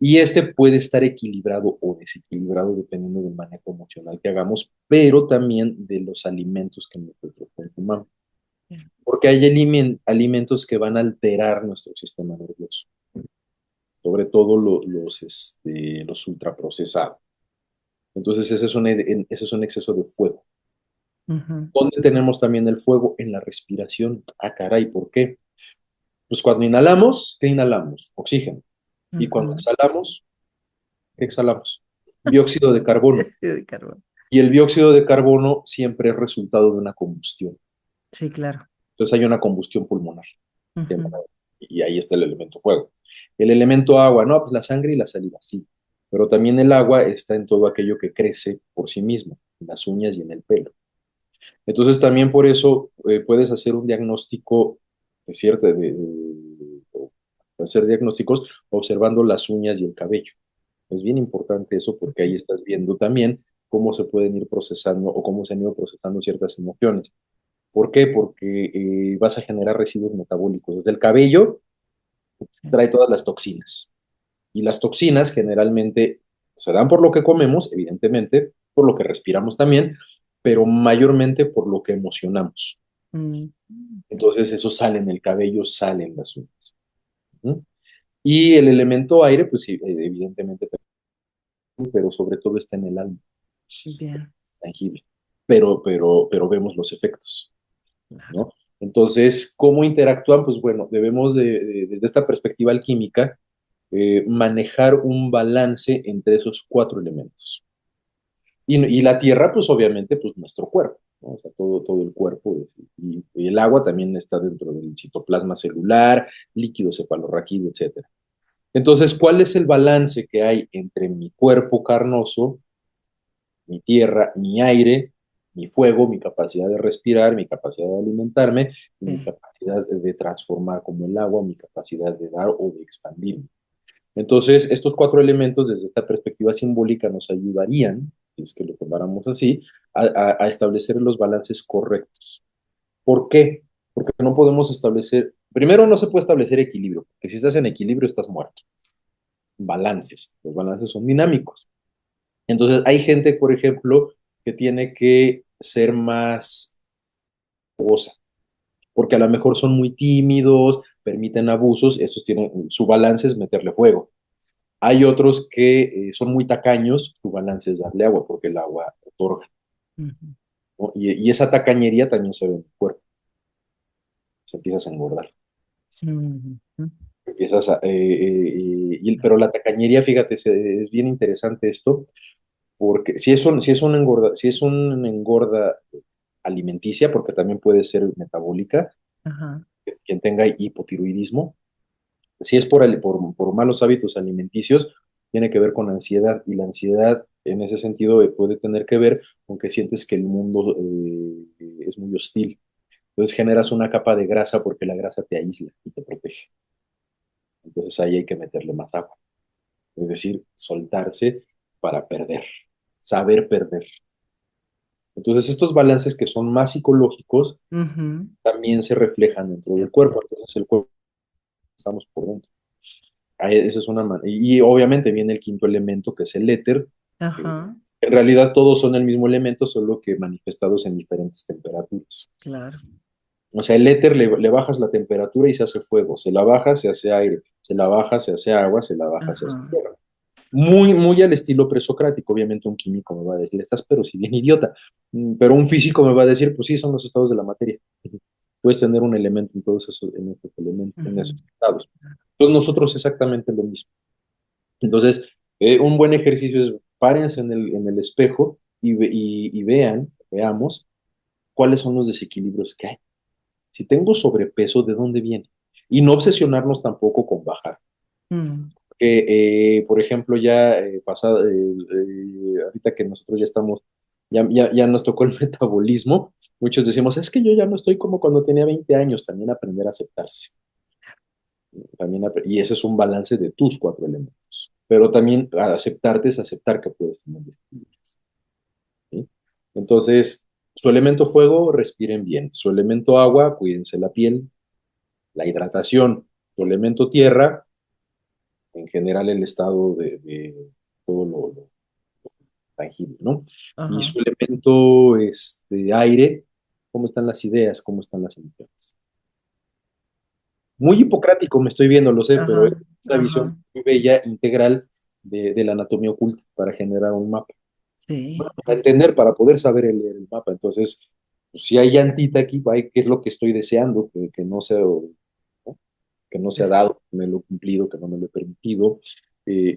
Y este puede estar equilibrado o desequilibrado dependiendo del manejo emocional que hagamos, pero también de los alimentos que nosotros consumamos. bien. Porque hay alimentos que van a alterar nuestro sistema nervioso, sobre todo los ultraprocesados. Entonces, ese es un exceso de fuego. Ujú, ¿Dónde tenemos también el fuego? En la respiración. Ah, caray, ¿por qué? Pues cuando inhalamos, ¿qué inhalamos? Oxígeno. Y cuando ujú. exhalamos, ¿qué exhalamos? Dióxido de carbono. Dióxido de carbono. Y el dióxido de carbono siempre es resultado de una combustión. Sí, claro. Entonces hay una combustión pulmonar. Ujú, Y ahí está el elemento fuego. El elemento agua, no, pues la sangre y la saliva, sí. Pero también el agua está en todo aquello que crece por sí mismo, en las uñas y en el pelo. Entonces también por eso puedes hacer un diagnóstico de cierta, o hacer diagnósticos observando las uñas y el cabello. Es bien importante eso porque ahí estás viendo también cómo se pueden ir procesando o cómo se han ido procesando ciertas emociones. ¿Por qué? Porque vas a generar residuos metabólicos. Desde el cabello sí. trae todas las toxinas. Y las toxinas generalmente se dan por lo que comemos, evidentemente, por lo que respiramos también, pero mayormente por lo que emocionamos. Mm, Entonces eso sale en el cabello, sale en las uñas. ¿Mm? Y el elemento aire, pues sí, evidentemente, pero sobre todo está en el alma, bien. tangible. Pero vemos los efectos, Claro. ¿no? Entonces, ¿cómo interactúan? Pues bueno, debemos desde esta perspectiva alquímica, manejar un balance entre esos cuatro elementos. Y la tierra, pues obviamente, pues nuestro cuerpo, ¿no? O sea, todo el cuerpo. Y el agua también está dentro del citoplasma celular, líquido cefalorraquídeo, etcétera. Entonces, ¿cuál es el balance que hay entre mi cuerpo carnoso, mi tierra, mi aire, mi fuego, mi capacidad de respirar, mi capacidad de alimentarme y mi Sí. capacidad de transformar como el agua, mi capacidad de dar o de expandirme? Entonces, estos cuatro elementos desde esta perspectiva simbólica nos ayudarían, si es que lo tomáramos así, a establecer los balances correctos. ¿Por qué? Porque no podemos establecer, primero no se puede establecer equilibrio, porque si estás en equilibrio estás muerto. Balances, los balances son dinámicos. Entonces, hay gente, por ejemplo, que tiene que ser más fogosa, porque a lo mejor son muy tímidos, permiten abusos, esos tienen, su balance es meterle fuego. Hay otros que son muy tacaños, su balance es darle agua, porque el agua otorga, Ujú. ¿no? Y esa tacañería también se ve en el cuerpo, se empiezas a engordar. Ujú. Pero la tacañería, fíjate, es bien interesante esto, porque si es un engorda alimenticia, porque también puede ser metabólica, Ajá. quien tenga hipotiroidismo, si es por malos hábitos alimenticios, tiene que ver con ansiedad, y la ansiedad en ese sentido puede tener que ver con que sientes que el mundo es muy hostil. Entonces generas una capa de grasa porque la grasa te aísla y te protege. Entonces ahí hay que meterle más agua. Es decir, soltarse para perder, saber perder. Entonces estos balances que son más psicológicos Ujú. también se reflejan dentro De del acuerdo. cuerpo. Entonces el cuerpo estamos por dentro. Esa es y obviamente viene el quinto elemento que es el éter. que Ajá. En realidad todos son el mismo elemento, solo que manifestados en diferentes temperaturas. Claro. O sea, el éter le bajas la temperatura y se hace fuego, se la baja, se hace aire, se la baja, se hace agua, se la baja, se hace Ajá. tierra. Muy, muy al estilo presocrático. Obviamente un químico me va a decir, estás pero si bien idiota. Pero un físico me va a decir, pues sí, son los estados de la materia. Puedes tener un elemento en todos esos, en esos elementos, en Ujú. esos estados. Entonces nosotros exactamente lo mismo. Entonces, un buen ejercicio es párense en el espejo y veamos cuáles son los desequilibrios que hay. Si tengo sobrepeso, ¿de dónde viene? Y no obsesionarnos tampoco con bajar. Mm. Por ejemplo, ya ahorita que nosotros ya estamos, ya nos tocó el metabolismo, muchos decimos, es que yo ya no estoy como cuando tenía 20 años, también aprender a aceptarse. Y ese es un balance de tus cuatro elementos. Pero también aceptarte es aceptar que puedes tener desequilibrios, ¿sí? Entonces, su elemento fuego, respiren bien. Su elemento agua, cuídense la piel, la hidratación. Su elemento tierra, en general el estado de todo lo tangible, ¿no? Y Ajá. su elemento aire, cómo están las ideas, cómo están las emociones. Muy hipocrático me estoy viendo, lo sé, pero es Ajá. una visión Ajá. muy bella, integral de la anatomía oculta para generar un mapa. Sí. Para entender, para poder saber leer el mapa. Entonces, pues, si hay llantita aquí, ¿qué es lo que estoy deseando? Que no sea, ¿no? Que no se ha Es- dado, que me lo he cumplido, que no me lo he permitido,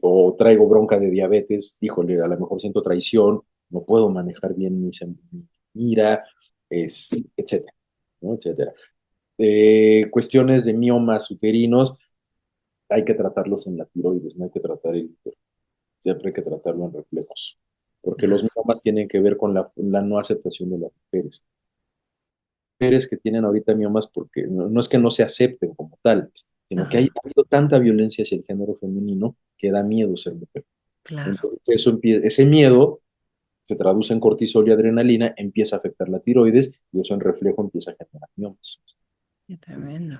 o traigo bronca de diabetes, híjole, a lo mejor siento traición, no puedo manejar bien mi ira, etcétera, ¿no? Etcétera. Cuestiones de miomas uterinos, hay que tratarlos en la tiroides, no hay que tratar el útero, siempre hay que tratarlo en reflejos, porque los miomas tienen que ver con la no aceptación de las mujeres. Mujeres que tienen ahorita miomas porque no es que no se acepten como tal, sino que Ajá. ha habido tanta violencia hacia el género femenino que da miedo ser mujer. Claro. Entonces, ese miedo se traduce en cortisol y adrenalina, empieza a afectar la tiroides y eso en reflejo empieza a generar miomas. Qué tremendo.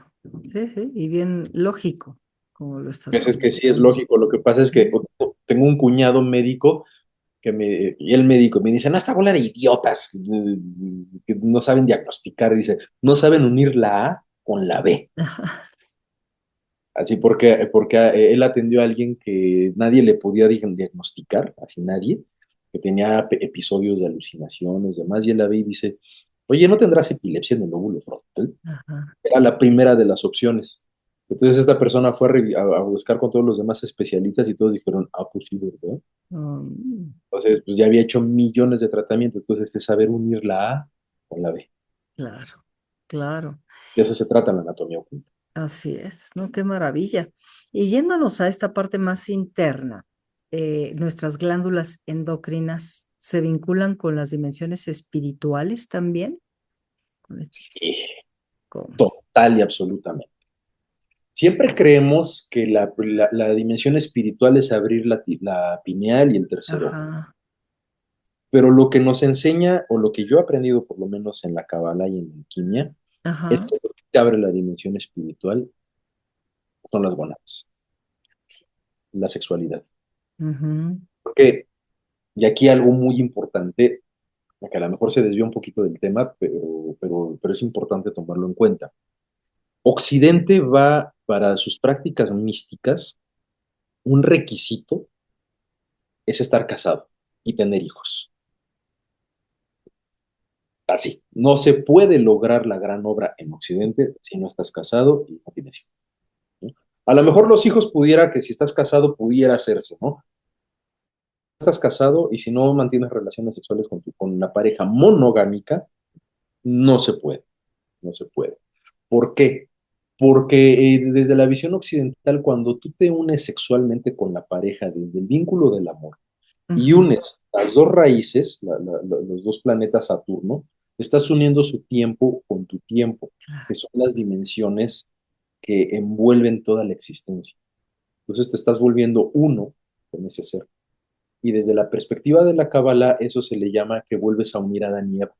Sí, sí. Y bien lógico, como lo estás Es que sí es comentando. lógico, lo que pasa es que Sí. tengo un cuñado médico y el médico me dice, no, esta bola de idiotas que no saben diagnosticar, dice, no saben unir la A con la B. Así porque él atendió a alguien que nadie le podía diagnosticar, así nadie, que tenía episodios de alucinaciones, demás, y él la ve y dice, oye, ¿no tendrás epilepsia en el lóbulo frontal? Ajá. Era la primera de las opciones. Entonces esta persona fue a buscar con todos los demás especialistas y todos dijeron, ah, pues sí, ¿verdad? Mm. Entonces, pues ya había hecho millones de tratamientos, entonces es saber unir la A con la B. Claro. Claro. De eso se trata la anatomía oculta. Así es, ¿no? Qué maravilla. Y yéndonos a esta parte más interna, nuestras glándulas endocrinas se vinculan con las dimensiones espirituales también. Con Sí, con- total y absolutamente. Siempre creemos que la dimensión espiritual es abrir la pineal y el tercer ojo, Ajá, pero lo que nos enseña, o lo que yo he aprendido por lo menos en la Kabbalah y en la alquimia, es ajá, que lo que te abre la dimensión espiritual son las gónadas, la sexualidad. ujú, Porque, y aquí algo muy importante, que a lo mejor se desvió un poquito del tema, pero es importante tomarlo en cuenta. Occidente va para sus prácticas místicas, un requisito es estar casado y tener hijos. Así, no se puede lograr la gran obra en Occidente si no estás casado y no tienes hijos, ¿no? A lo mejor los hijos pudiera que si estás casado pudiera hacerse, ¿no? Estás casado y si no mantienes relaciones sexuales con la pareja monogámica, no se puede, no se puede. ¿Por qué? Porque desde la visión occidental, cuando tú te unes sexualmente con la pareja desde el vínculo del amor y ujú. unes las dos raíces, los dos planetas Saturno, estás uniendo su tiempo con tu tiempo, que son las dimensiones que envuelven toda la existencia. Entonces te estás volviendo uno con ese ser. Y desde la perspectiva de la Kabbalah, eso se le llama que vuelves a unir a Adán y Eva.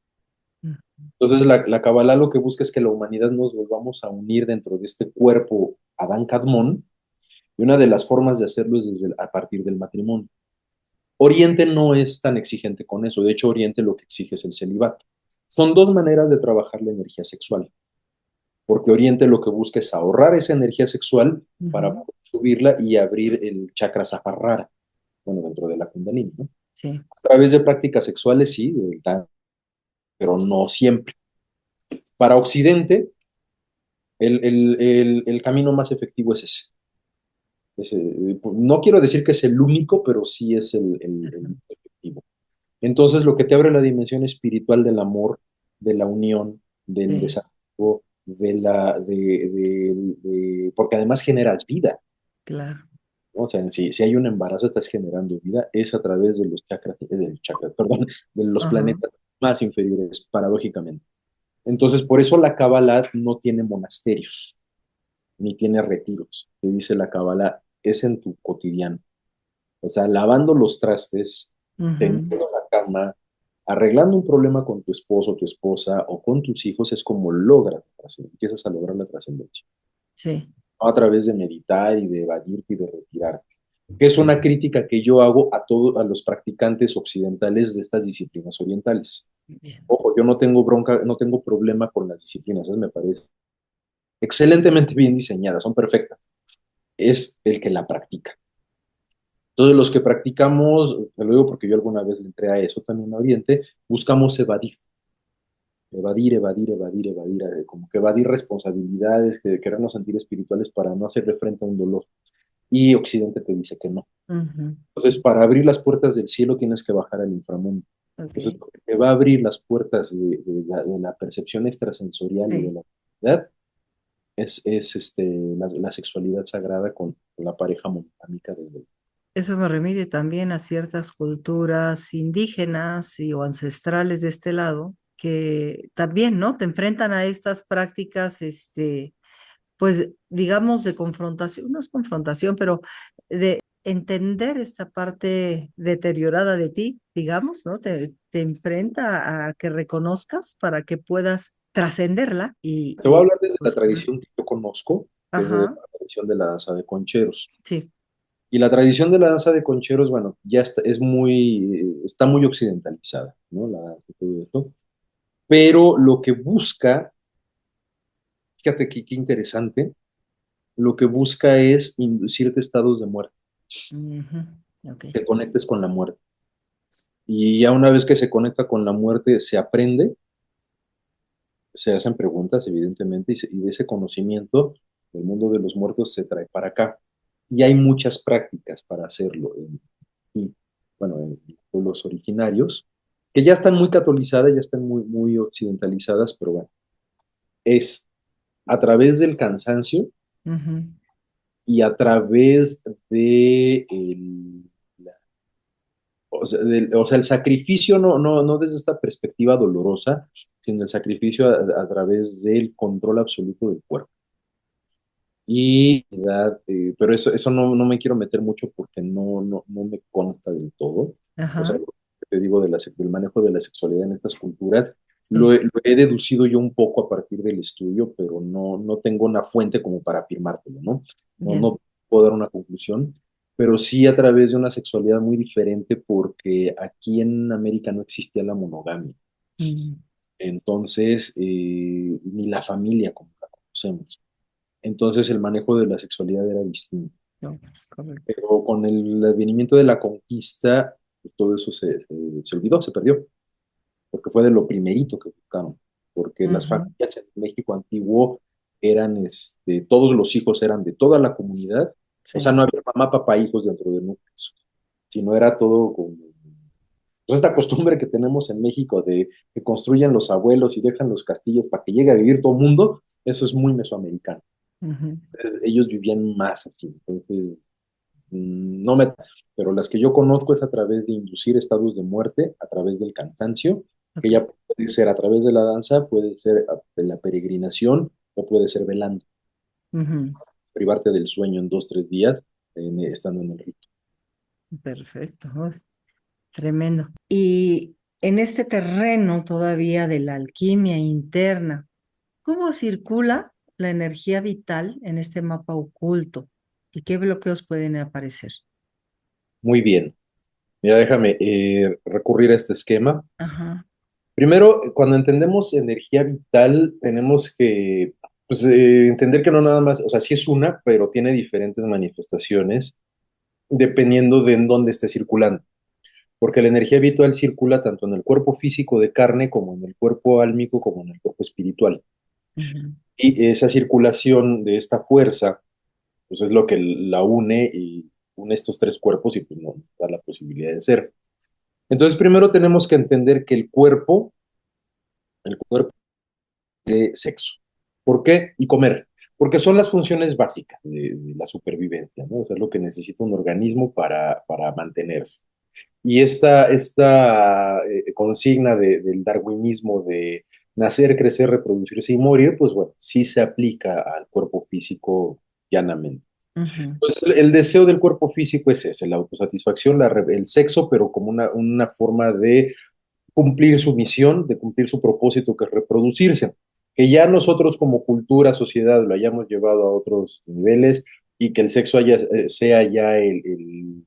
Mm, Entonces la Kabbalah lo que busca es que la humanidad nos volvamos a unir dentro de este cuerpo Adán Kadmon, y una de las formas de hacerlo es a partir del matrimonio. Oriente no es tan exigente con eso, de hecho Oriente lo que exige es el celibato. Son dos maneras de trabajar la energía sexual, porque Oriente lo que busca es ahorrar esa energía sexual para ujú, poder subirla y abrir el chakra Saharrara, bueno, dentro de la Kundalini, ¿no? sí, A través de prácticas sexuales, sí, pero no siempre. Para Occidente, el camino más efectivo es ese. No quiero decir que es el único, pero sí es el ujú, efectivo. Entonces, lo que te abre la dimensión espiritual del amor, de la unión, del sí, desarrollo, porque además generas vida, claro. ¿no? O sea, si hay un embarazo, estás generando vida, es a través de los chakras, perdón, de los Ajá, planetas más inferiores, paradójicamente. Entonces, por eso la Kabbalah no tiene monasterios, ni tiene retiros. Te dice la Kabbalah, es en tu cotidiano. O sea, lavando los trastes, ujú, tendiendo la cama, arreglando un problema con tu esposo, tu esposa o con tus hijos, es como empiezas a lograr la trascendencia. sí, ¿No? A través de meditar y de evadirte y de retirarte. Que es una crítica que yo hago a los practicantes occidentales de estas disciplinas orientales. bien. Ojo, yo no tengo bronca, no tengo problema con las disciplinas, esas me parece excelentemente bien diseñadas, son perfectas. Es el que la practica. Entonces, los que practicamos, te lo digo porque yo alguna vez le entré a eso también a Oriente, buscamos evadir, como que evadir responsabilidades, que querernos sentir espirituales para no hacerle frente a un dolor. Y Occidente te dice que no. Ujú, Entonces, para abrir las puertas del cielo tienes que bajar al inframundo. Entonces, ok, lo que te va a abrir las puertas de la percepción extrasensorial y de sí. la realidad es la sexualidad sagrada con la pareja monogámica desde. Eso me remite también a ciertas culturas indígenas o ancestrales de este lado, que también, ¿no? Te enfrentan a estas prácticas, pues, digamos, de confrontación, no es confrontación, pero de entender esta parte deteriorada de ti, digamos, ¿no? Te enfrenta a que reconozcas para que puedas trascenderla Te voy a y hablar desde la pues, tradición que yo conozco, que es de ajá, la tradición de la danza de concheros. sí, Y la tradición de la danza de concheros, bueno, ya está muy occidentalizada, ¿no? La danza y todo esto. Pero lo que busca, fíjate qué interesante, lo que busca es inducirte estados de muerte, ujú, ok, que conectes con la muerte. Y ya una vez que se conecta con la muerte, se aprende, se hacen preguntas, evidentemente, y de ese conocimiento, el mundo de los muertos se trae para acá. Y hay muchas prácticas para hacerlo y, bueno, en pueblos originarios, que ya están muy catolizadas, ya están muy occidentalizadas, pero bueno, es. a través del cansancio Ujú. y a través de o sea, el sacrificio no desde esta perspectiva dolorosa, sino el sacrificio a través del control absoluto del cuerpo. Y, ¿verdad? Pero eso no me quiero meter mucho porque no me consta del todo. O sea, Ajá, lo que te digo del manejo de la sexualidad en estas culturas, sí, lo he deducido yo un poco a partir del estudio, pero no tengo una fuente como para afirmártelo, ¿no? bien. No puedo dar una conclusión, pero sí a través de una sexualidad muy diferente porque aquí en América no existía la monogamia. Mm, Entonces, ni la familia como la conocemos. Entonces el manejo de la sexualidad era distinto. no, correcto. Pero con el advenimiento de la conquista, pues todo eso se olvidó, se perdió, porque fue de lo primerito que buscaron, porque las Ujú, familias en México antiguo eran, todos los hijos eran de toda la comunidad, o sea, sí. no había mamá, papá, hijos dentro de núcleos, sino era todo como, pues esta costumbre que tenemos en México de que construyen los abuelos y dejan los castillos para que llegue a vivir todo el mundo, eso es muy mesoamericano. Ujú, Ellos vivían más así, entonces no me, pero las que yo conozco es a través de inducir estados de muerte, a través del cansancio, que ok. ya puede ser a través de la danza, puede ser de la peregrinación o puede ser velando, Ujú, privarte del sueño en 2, 3 días estando en el rito. perfecto. Oh, tremendo. Y en este terreno todavía de la alquimia interna, ¿cómo circula la energía vital en este mapa oculto? ¿Y qué bloqueos pueden aparecer? Muy bien. Mira, déjame recurrir a este esquema. Ajá. Primero, cuando entendemos energía vital, tenemos que pues, entender que no nada más, o sea, sí es una, pero tiene diferentes manifestaciones dependiendo de en dónde esté circulando. Porque la energía vital circula tanto en el cuerpo físico de carne como en el cuerpo álmico como en el cuerpo espiritual. Ujú, Y esa circulación de esta fuerza, pues es lo que la une y une estos tres cuerpos y pues nos da la posibilidad de ser. Entonces, primero tenemos que entender que el cuerpo de sexo. ¿Por qué? Y comer. Porque son las funciones básicas de la supervivencia, ¿no? O sea, es lo que necesita un organismo para mantenerse. Y esta consigna del darwinismo de nacer, crecer, reproducirse y morir, pues bueno, sí se aplica al cuerpo físico llanamente. ujú, Entonces, el deseo del cuerpo físico es ese, la autosatisfacción, el sexo, pero como una forma de cumplir su misión, de cumplir su propósito, que es reproducirse. Que ya nosotros como cultura, sociedad, lo hayamos llevado a otros niveles y que el sexo sea ya el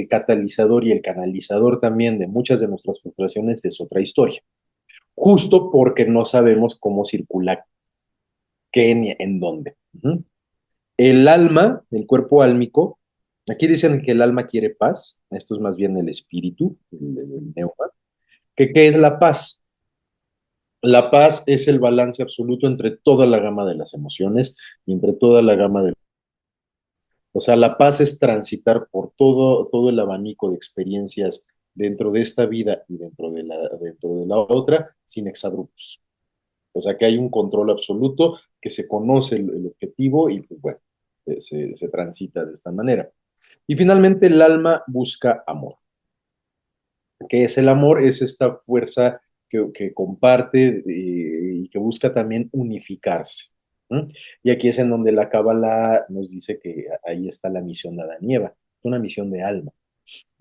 catalizador y el canalizador también de muchas de nuestras frustraciones es otra historia. Justo porque no sabemos cómo circula qué ni en dónde. Ujú. El alma, el cuerpo álmico, aquí dicen que el alma quiere paz, esto es más bien el espíritu, el neuma, que ¿qué es la paz? La paz es el balance absoluto entre toda la gama de las emociones y entre toda la gama de... O sea, la paz es transitar por todo el abanico de experiencias dentro de esta vida y dentro de la otra sin exabruptos. O sea, que hay un control absoluto, que se conoce el objetivo y pues bueno, se transita de esta manera. Y finalmente el alma busca amor. ¿Qué es el amor? Es esta fuerza que comparte y que busca también unificarse. ¿Mm? Y aquí es en donde la Cábala nos dice que ahí está la misión de Adán y Eva, una misión de alma.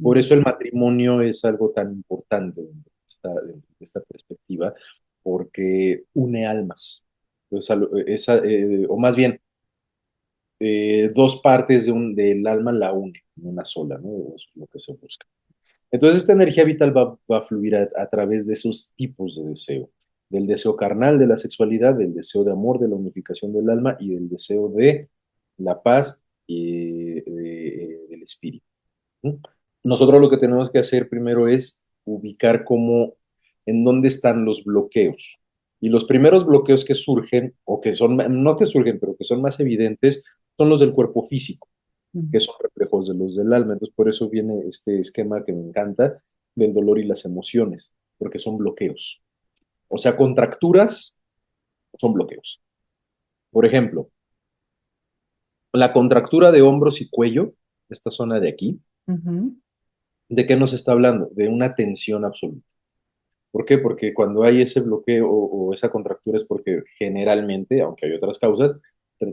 Por bien. eso el matrimonio es algo tan importante dentro de esta perspectiva, porque une almas. Entonces, o más bien, dos partes del alma la une en una sola, ¿no? Es lo que se busca. Entonces, esta energía vital va a fluir a través de esos tipos de deseo, del deseo carnal de la sexualidad, del deseo de amor, de la unificación del alma y del deseo de la paz del espíritu. ¿No? Nosotros lo que tenemos que hacer primero es ubicar en dónde están los bloqueos. Y los primeros bloqueos que surgen, o que son, no que surgen, pero que son más evidentes, son los del cuerpo físico, que son reflejos de los del alma. Entonces, por eso viene este esquema que me encanta del dolor y las emociones, porque son bloqueos. O sea, contracturas son bloqueos. Por ejemplo, la contractura de hombros y cuello, esta zona de aquí, ¿de qué nos está hablando? De una tensión absoluta. ¿Por qué? Porque cuando hay ese bloqueo o esa contractura es porque generalmente, aunque hay otras causas,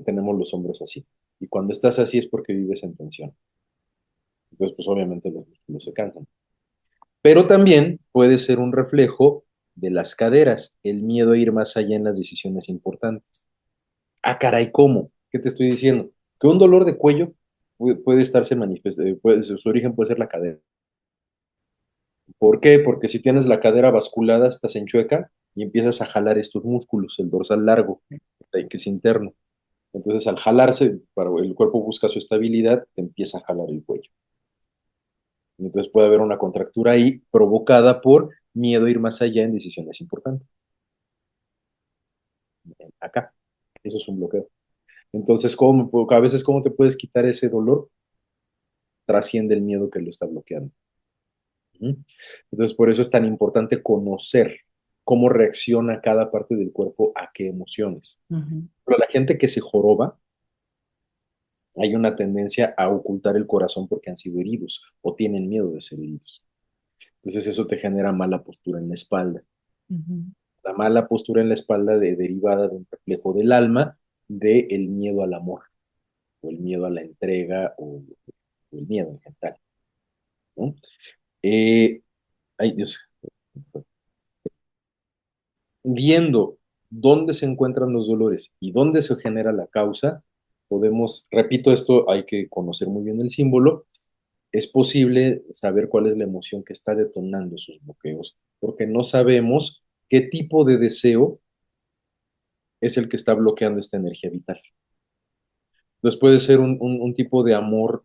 tenemos los hombros así. Y cuando estás así es porque vives en tensión. Entonces, pues obviamente los músculos se cansan. Pero también puede ser un reflejo de las caderas, el miedo a ir más allá en las decisiones importantes. Ah, caray, ¿cómo? ¿Qué te estoy diciendo? Que un dolor de cuello puede estarse manifestando, su origen puede ser la cadera. ¿Por qué? Porque si tienes la cadera basculada, estás en chueca y empiezas a jalar estos músculos, el dorsal largo, que es interno. Entonces, al jalarse, el cuerpo busca su estabilidad, te empieza a jalar el cuello. Y entonces puede haber una contractura ahí provocada por miedo a ir más allá en decisiones importantes. Acá, eso es un bloqueo. Entonces, a veces, ¿cómo te puedes quitar ese dolor? Trasciende el miedo que lo está bloqueando. Entonces, por eso es tan importante conocer cómo reacciona cada parte del cuerpo a qué emociones. Pero la gente que se joroba, hay una tendencia a ocultar el corazón porque han sido heridos o tienen miedo de ser heridos. Entonces, eso te genera mala postura en la espalda. La mala postura en la espalda derivada de un reflejo del alma del miedo al amor, o el miedo a la entrega, o el miedo en general, ¿no? Ay, Dios. Viendo dónde se encuentran los dolores y dónde se genera la causa, podemos, repito esto, hay que conocer muy bien el símbolo, es posible saber cuál es la emoción que está detonando esos bloqueos, porque no sabemos qué tipo de deseo es el que está bloqueando esta energía vital. Entonces puede ser un tipo de amor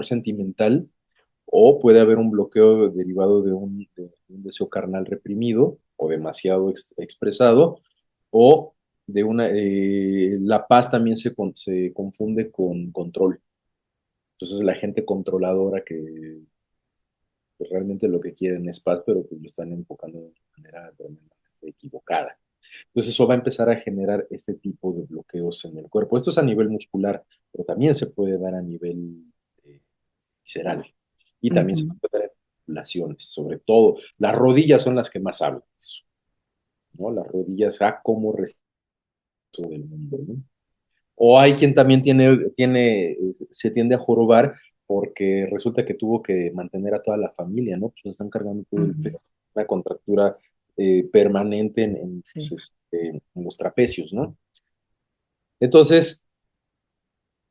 sentimental, o puede haber un bloqueo derivado de un deseo carnal reprimido o demasiado expresado, o la paz también se confunde con control. Entonces la gente controladora que realmente lo que quieren es paz, pero pues lo están enfocando de una manera tremendamente equivocada. Entonces eso va a empezar a generar este tipo de bloqueos en el cuerpo. Esto es a nivel muscular, pero también se puede dar a nivel visceral. Y también se puede dar en articulaciones, sobre todo. Las rodillas son las que más hablan de eso, ¿no? Las rodillas a cómo recibe del mundo, ¿no? O hay quien también se tiende a jorobar porque resulta que tuvo que mantener a toda la familia, ¿no? Pues están cargando todo el peso, una contractura permanente Sí. en los trapecios, ¿no? Entonces,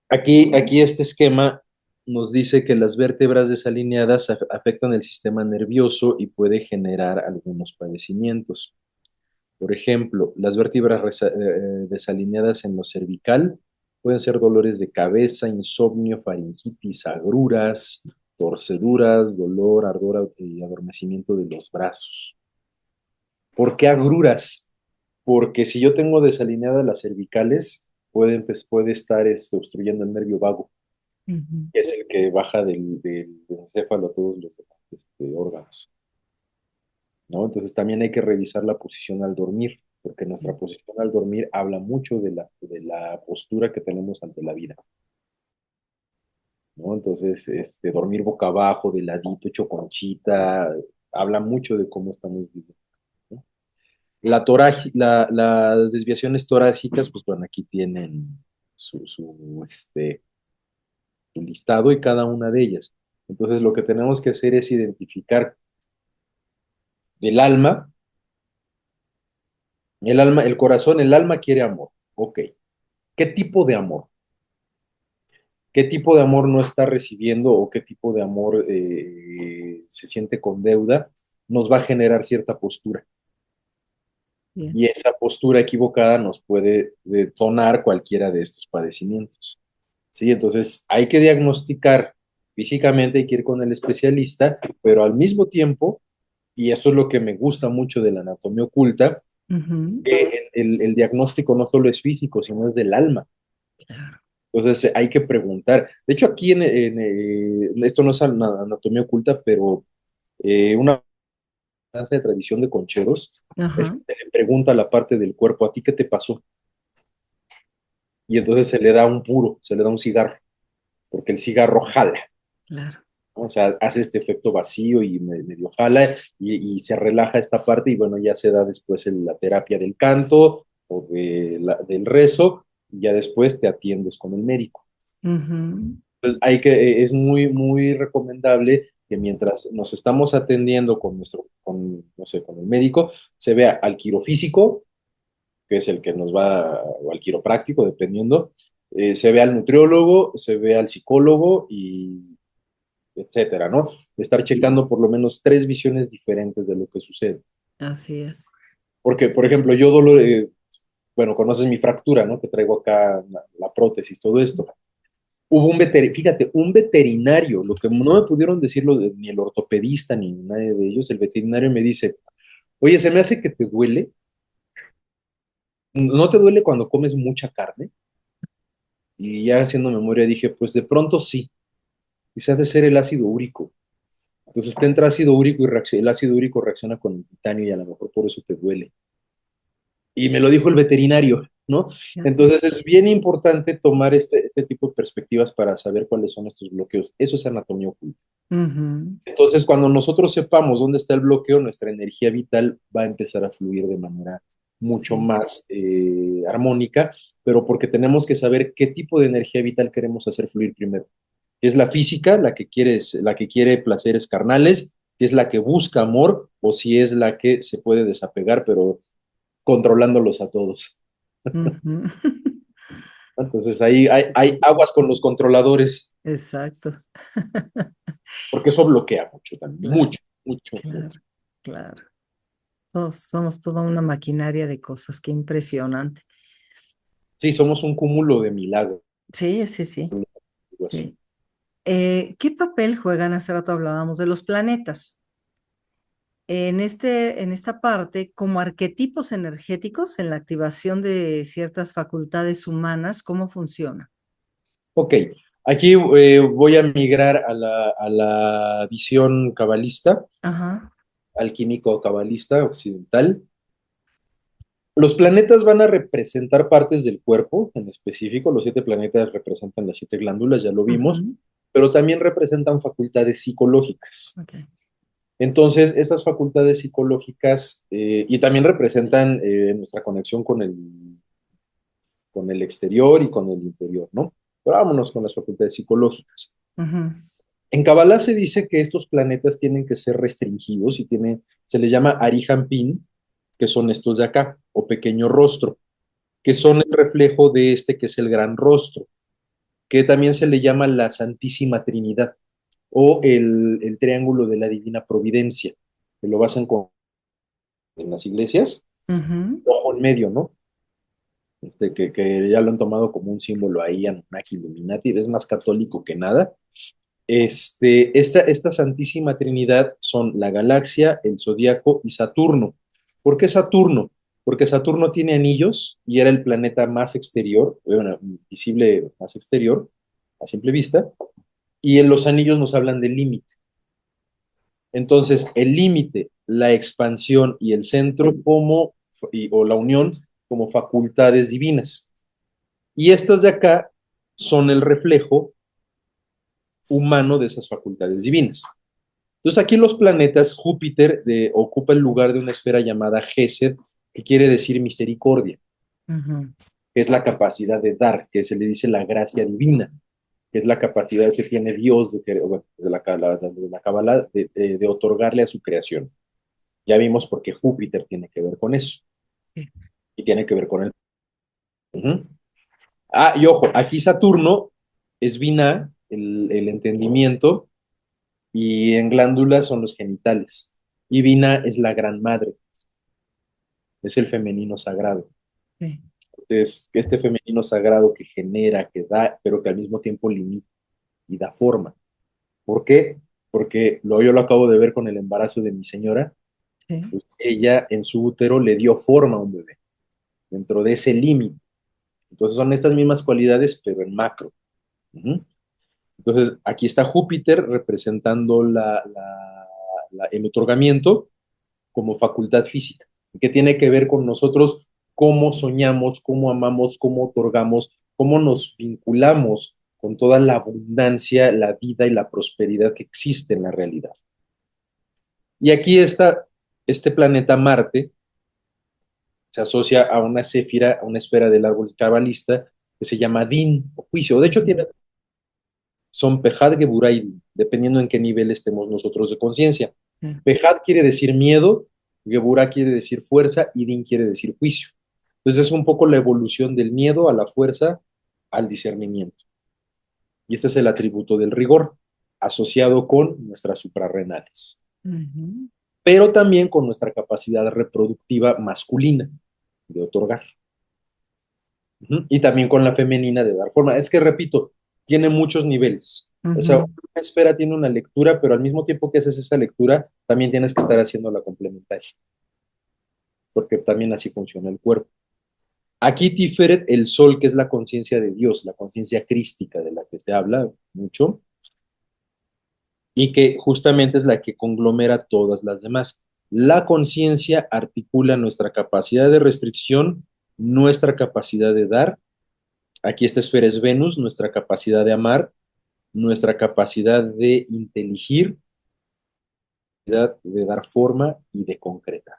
aquí este esquema nos dice que las vértebras desalineadas afectan el sistema nervioso y puede generar algunos padecimientos. Por ejemplo, las vértebras desalineadas en lo cervical pueden ser dolores de cabeza, insomnio, faringitis, agruras, torceduras, dolor, ardor y adormecimiento de los brazos. ¿Por qué agruras? Porque si yo tengo desalineadas las cervicales, puede estar obstruyendo el nervio vago, que es el que baja del encéfalo a todos los órganos, ¿no? Entonces también hay que revisar la posición al dormir, porque nuestra posición al dormir habla mucho de la postura que tenemos ante la vida, ¿no? Entonces, dormir boca abajo, de ladito, hecho conchita, habla mucho de cómo estamos viviendo, ¿no? Las desviaciones torácicas, pues bueno, aquí tienen su listado y cada una de ellas. Entonces, lo que tenemos que hacer es identificar el alma, el corazón, el alma quiere amor. Ok. ¿Qué tipo de amor? ¿Qué tipo de amor no está recibiendo o qué tipo de amor se siente con deuda? Nos va a generar cierta postura. Bien. Y esa postura equivocada nos puede detonar cualquiera de estos padecimientos. ¿Sí? Entonces hay que diagnosticar físicamente, hay que ir con el especialista, pero al mismo tiempo, y esto es lo que me gusta mucho de la anatomía oculta, que el diagnóstico no solo es físico, sino es del alma. Claro. Entonces hay que preguntar. De hecho, aquí esto no es anatomía oculta, pero una de tradición de concheros, Ajá, se le pregunta a la parte del cuerpo, ¿a ti qué te pasó? Y entonces se le da un puro, se le da un cigarro, porque el cigarro jala, claro. ¿no? O sea, hace este efecto vacío y medio jala y se relaja esta parte y bueno, ya se da después la terapia del canto o del rezo y ya después te atiendes con el médico. Ujú. Entonces, es muy, muy recomendable que mientras nos estamos atendiendo no sé, con el médico, se vea al quirofísico, que es el que nos va, o al quiropráctico, dependiendo, se vea al nutriólogo, se vea al psicólogo y etcétera, ¿no? Estar checando por lo menos tres visiones diferentes de lo que sucede. Así es. Porque, por ejemplo, bueno, conoces mi fractura, ¿no? Que traigo acá la prótesis, todo esto. Hubo fíjate, un veterinario, lo que no me pudieron decirlo ni el ortopedista ni nadie de ellos, el veterinario me dice, oye, se me hace que te duele. ¿No te duele cuando comes mucha carne? Y ya haciendo memoria dije, pues de pronto sí, quizás de ser el ácido úrico. Entonces te entra ácido úrico y el ácido úrico reacciona con el titanio y a lo mejor por eso te duele. Y me lo dijo el veterinario, ¿no? Ya. Entonces es bien importante tomar este tipo de perspectivas para saber cuáles son estos bloqueos. Eso es anatomía oculta. Ujú. Entonces, cuando nosotros sepamos dónde está el bloqueo, nuestra energía vital va a empezar a fluir de manera mucho Sí. más armónica, pero porque tenemos que saber qué tipo de energía vital queremos hacer fluir primero. ¿Es la física, la que quiere placeres carnales, si es la que busca amor o si es la que se puede desapegar, pero controlándolos a todos? Ujú. Entonces ahí hay aguas con los controladores, Exacto. porque eso bloquea mucho también, Claro, mucho, mucho, mucho. claro, claro. Todos somos toda una maquinaria de cosas, qué impresionante. Sí, somos un cúmulo de milagros, Sí, sí, sí, algo así. sí. ¿Qué papel juegan? Hace rato hablábamos de los planetas. En esta parte, como arquetipos energéticos en la activación de ciertas facultades humanas, ¿cómo funciona? Ok, aquí voy a migrar a la visión cabalista, Ajá. al químico cabalista occidental. Los planetas van a representar partes del cuerpo en específico. Los 7 planetas representan las 7 glándulas, ya lo vimos, Ujú. pero también representan facultades psicológicas. Ok. Entonces, estas facultades psicológicas y también representan nuestra conexión con el exterior y con el interior, ¿no? Pero vámonos con las facultades psicológicas. Ujú. En Kabbalah se dice que estos planetas tienen que ser restringidos y se les llama Arihampin, que son estos de acá, o pequeño rostro, que son el reflejo de este que es el gran rostro, que también se le llama la Santísima Trinidad o el triángulo de la Divina Providencia, que lo basan en las iglesias, Ujú. ojo en medio, ¿no? Que ya lo han tomado como un símbolo ahí, Anunnaki, Illuminati, es más católico que nada. Esta Santísima Trinidad son la galaxia, el zodíaco y Saturno. ¿Por qué Saturno? Porque Saturno tiene anillos y era el planeta más exterior, bueno, visible más exterior, a simple vista, y en los anillos nos hablan del límite. Entonces, el límite, la expansión y el centro o la unión como facultades divinas. Y estas de acá son el reflejo humano de esas facultades divinas. Entonces aquí los planetas, Júpiter ocupa el lugar de una esfera llamada Gesed, que quiere decir misericordia, Ujú. que es la capacidad de dar, que se le dice la gracia divina, que es la capacidad que tiene Dios bueno, de la Kabbalah de otorgarle a su creación. Ya vimos por qué Júpiter tiene que ver con eso Sí. y tiene que ver con el... Uh-huh. Ah, y ojo, aquí Saturno es Binah, el entendimiento, y en glándulas son los genitales. Y Binah es la gran madre, es el femenino sagrado. Sí. Es este femenino sagrado que genera, que da, pero que al mismo tiempo limita y da forma. ¿Por qué? Porque yo lo acabo de ver con el embarazo de mi señora. Sí. Pues ella en su útero le dio forma a un bebé, dentro de ese límite. Entonces son estas mismas cualidades, pero en macro. Uh-huh. Entonces aquí está Júpiter representando el otorgamiento, como facultad física, que tiene que ver con nosotros, cómo soñamos, cómo amamos, cómo otorgamos, cómo nos vinculamos con toda la abundancia, la vida y la prosperidad que existe en la realidad. Y aquí está este planeta Marte, se asocia a una céfira, a una esfera del árbol cabalista que se llama Din, o juicio. De hecho, son Pejad Geburay, dependiendo en qué nivel estemos nosotros de conciencia. Pejad quiere decir miedo, Geburah quiere decir fuerza y Din quiere decir juicio. Entonces es un poco la evolución del miedo a la fuerza al discernimiento. Y este es el atributo del rigor, asociado con nuestras suprarrenales. Pero también con nuestra capacidad reproductiva masculina de otorgar. Y también con la femenina de dar forma. Es que, repito, tiene muchos niveles. O sea, una esfera tiene una lectura, pero al mismo tiempo que haces esa lectura, también tienes que estar haciendo la complementaria. Porque también así funciona el cuerpo. Aquí Tiferet, el sol, que es la conciencia de Dios, la conciencia crística de la que se habla mucho, y que justamente es la que conglomera todas las demás. La conciencia articula nuestra capacidad de restricción, nuestra capacidad de dar. Aquí esta esfera es Venus, nuestra capacidad de amar, nuestra capacidad de inteligir, de dar forma y de concretar.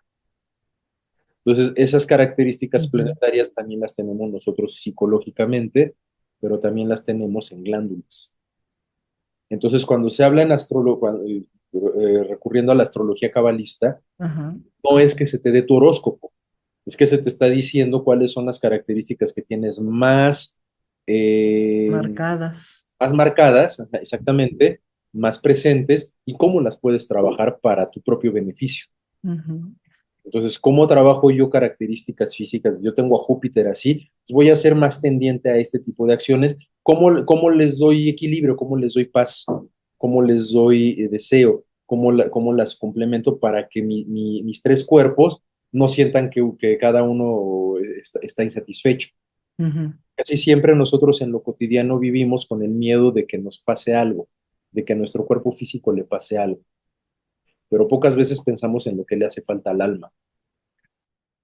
Entonces, esas características planetarias también las tenemos nosotros psicológicamente, pero también las tenemos en glándulas. Entonces, cuando se habla en recurriendo a la astrología cabalista, no es que se te dé tu horóscopo, es que se te está diciendo cuáles son las características que tienes marcadas. Más marcadas, exactamente, más presentes, y cómo las puedes trabajar para tu propio beneficio. Entonces, ¿cómo trabajo yo características físicas? Yo tengo a Júpiter así, pues voy a ser más tendiente a este tipo de acciones. ¿Cómo les doy equilibrio? ¿Cómo les doy paz? ¿Cómo les doy deseo? ¿Cómo las complemento para que mis tres cuerpos no sientan que cada uno está insatisfecho? Casi siempre nosotros en lo cotidiano vivimos con el miedo de que nos pase algo, de que a nuestro cuerpo físico le pase algo, pero pocas veces pensamos en lo que le hace falta al alma,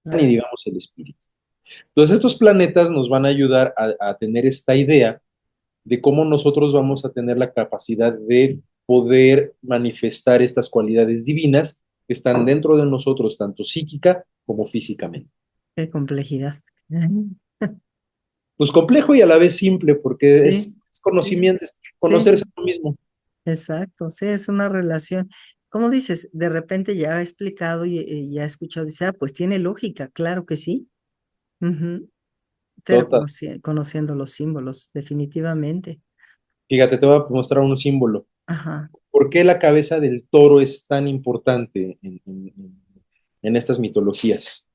ni digamos el espíritu. Entonces estos planetas nos van a ayudar a tener esta idea de cómo nosotros vamos a tener la capacidad de poder manifestar estas cualidades divinas que están dentro de nosotros, tanto psíquica como físicamente. Qué complejidad. Pues complejo y a la vez simple, porque Sí, es conocimiento, sí, es conocerse sí, a uno mismo. exacto, sí, es una relación. Como dices, de repente ya ha explicado y ya ha escuchado, dice, pues tiene lógica, claro que sí. Pero Total. conociendo los símbolos, definitivamente. Fíjate, te voy a mostrar un símbolo. Ajá, ¿Por qué la cabeza del toro es tan importante en estas mitologías?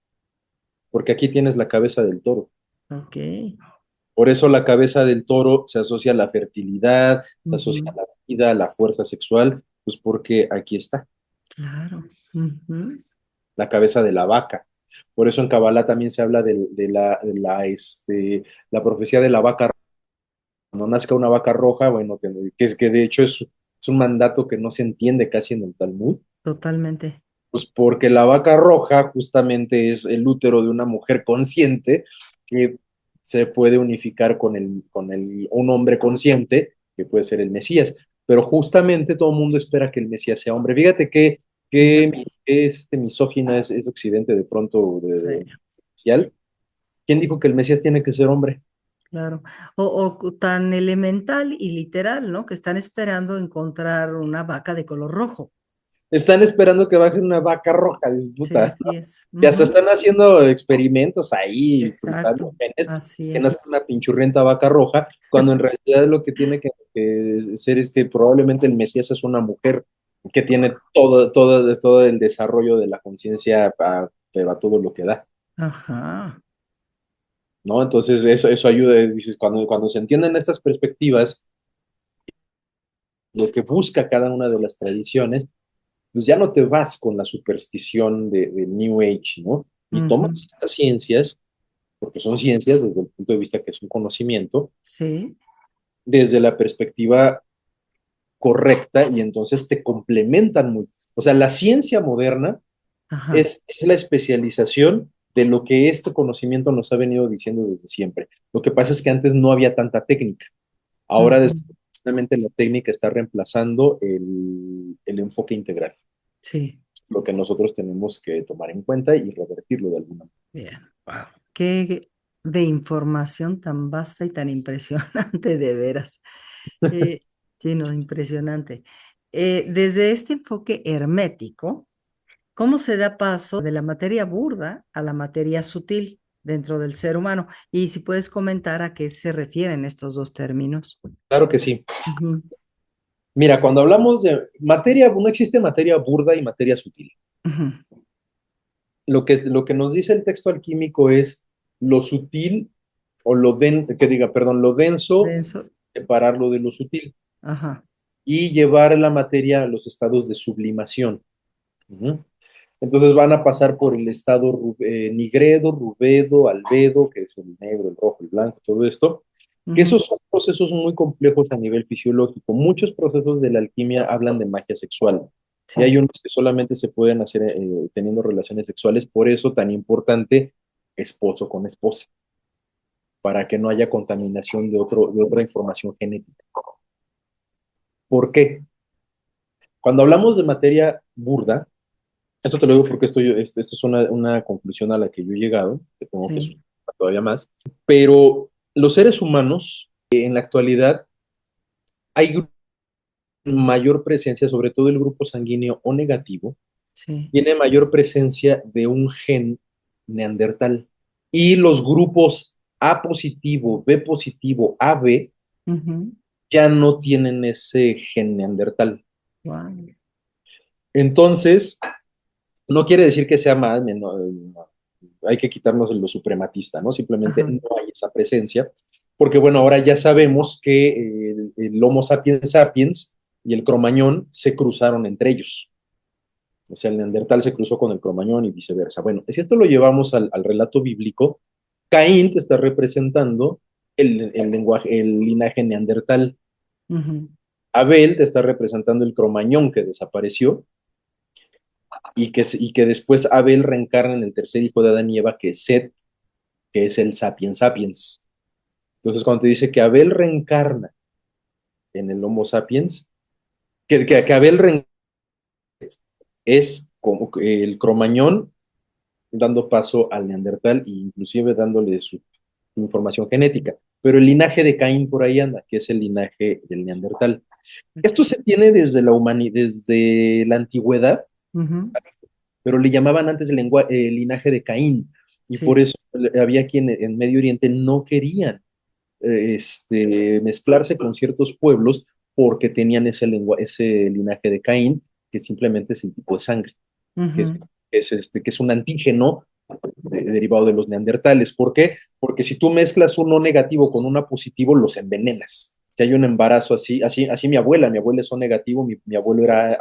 Porque aquí tienes la cabeza del toro. ok. Por eso la cabeza del toro se asocia a la fertilidad, se asocia a Ujú, la vida, a la fuerza sexual, pues porque aquí está, claro. Ujú, la cabeza de la vaca. Por eso en Kabbalah también se habla la profecía de la vaca. Cuando nazca una vaca roja, bueno, que de hecho es un mandato que no se entiende casi en el Talmud, totalmente. pues porque la vaca roja justamente es el útero de una mujer consciente que se puede unificar un hombre consciente, que puede ser el Mesías. Pero justamente todo el mundo espera que el Mesías sea hombre. Fíjate que misógina es Occidente de pronto Sí, social. ¿Quién dijo que el Mesías tiene que ser hombre? claro. O tan elemental y literal, ¿no? Que están esperando encontrar una vaca de color rojo. Están esperando que baje una vaca roja, Sí, disputa. así es. Y hasta Ujú, están haciendo experimentos ahí, frutando exacto, genes, así que nazca es. una pinchurrienta vaca roja, cuando en realidad lo que tiene que ser es que probablemente el Mesías es una mujer que tiene todo el desarrollo de la conciencia, pero a todo lo que da, Ajá. ¿no? Entonces eso ayuda, dices, cuando se entienden estas perspectivas, lo que busca cada una de las tradiciones, pues ya no te vas con la superstición de New Age, ¿no? Y Ujú, tomas estas ciencias, porque son ciencias desde el punto de vista que es un conocimiento, sí, desde la perspectiva correcta y entonces te complementan muy. O sea, la ciencia moderna Ajá. Es la especialización de lo que este conocimiento nos ha venido diciendo desde siempre. Lo que pasa es que antes no había tanta técnica. Ahora, Ujú. desafortunadamente, la técnica está reemplazando el enfoque integral, Sí, lo que nosotros tenemos que tomar en cuenta y revertirlo de alguna manera. bien. Wow. Qué de información tan vasta y tan impresionante, de veras. Eh, sí, no, impresionante. Desde este enfoque hermético, ¿cómo se da paso de la materia burda a la materia sutil dentro del ser humano? Y si puedes comentar a qué se refieren estos dos términos. Claro que sí. Ujú, Mira, cuando hablamos de materia, no existe materia burda y materia sutil. ujú. Lo que nos dice el texto alquímico es lo sutil o lo denso, Denso. separarlo de lo sutil Ajá. y llevar la materia a los estados de sublimación. Ujú. Entonces van a pasar por el estado nigredo, rubedo, albedo, que es el negro, el rojo, el blanco, todo esto, que Ujú. esos son procesos muy complejos a nivel fisiológico. Muchos procesos de la alquimia hablan de magia sexual y hay Sí. unos que solamente se pueden hacer teniendo relaciones sexuales, por eso tan importante esposo con esposa, para que no haya contaminación de otra información genética. ¿Por qué? Cuando hablamos de materia burda, esto te lo digo porque esto es una conclusión a la que yo he llegado, que tengo que Sí. sustentar todavía más, pero los seres humanos en la actualidad hay mayor presencia, sobre todo el grupo sanguíneo O negativo, Sí. tiene mayor presencia de un gen neandertal. Y los grupos A positivo, B positivo, AB Ujú. ya no tienen ese gen neandertal. Wow. Entonces, no quiere decir que sea más, no, hay que quitarnos lo suprematista, ¿no? Simplemente Ajá. no hay esa presencia, porque bueno, ahora ya sabemos que el Homo sapiens sapiens y el Cromañón se cruzaron entre ellos. O sea, el Neandertal se cruzó con el Cromañón y viceversa. Bueno, si esto lo llevamos al relato bíblico, Caín te está representando el lenguaje, el linaje neandertal. Ujú. Abel te está representando el Cromañón que desapareció y que después Abel reencarna en el tercer hijo de Adán y Eva, que es Set, que es el Sapiens Sapiens. Entonces, cuando te dice que Abel reencarna en el Homo sapiens, que Abel es como el cromañón dando paso al neandertal e inclusive dándole su información genética. Pero el linaje de Caín por ahí anda, que es el linaje del neandertal. Esto se tiene desde desde la antigüedad, Ujú. pero le llamaban antes el linaje de Caín. Y por Sí. eso había quien en Medio Oriente no querían mezclarse con ciertos pueblos porque tenían ese linaje de Caín, que simplemente es el tipo de sangre, que Ujú. que es un antígeno derivado de los neandertales. ¿Por qué? Porque si tú mezclas un O negativo con una positivo, los envenenas. Si hay un embarazo así mi abuela es O negativo, mi abuelo era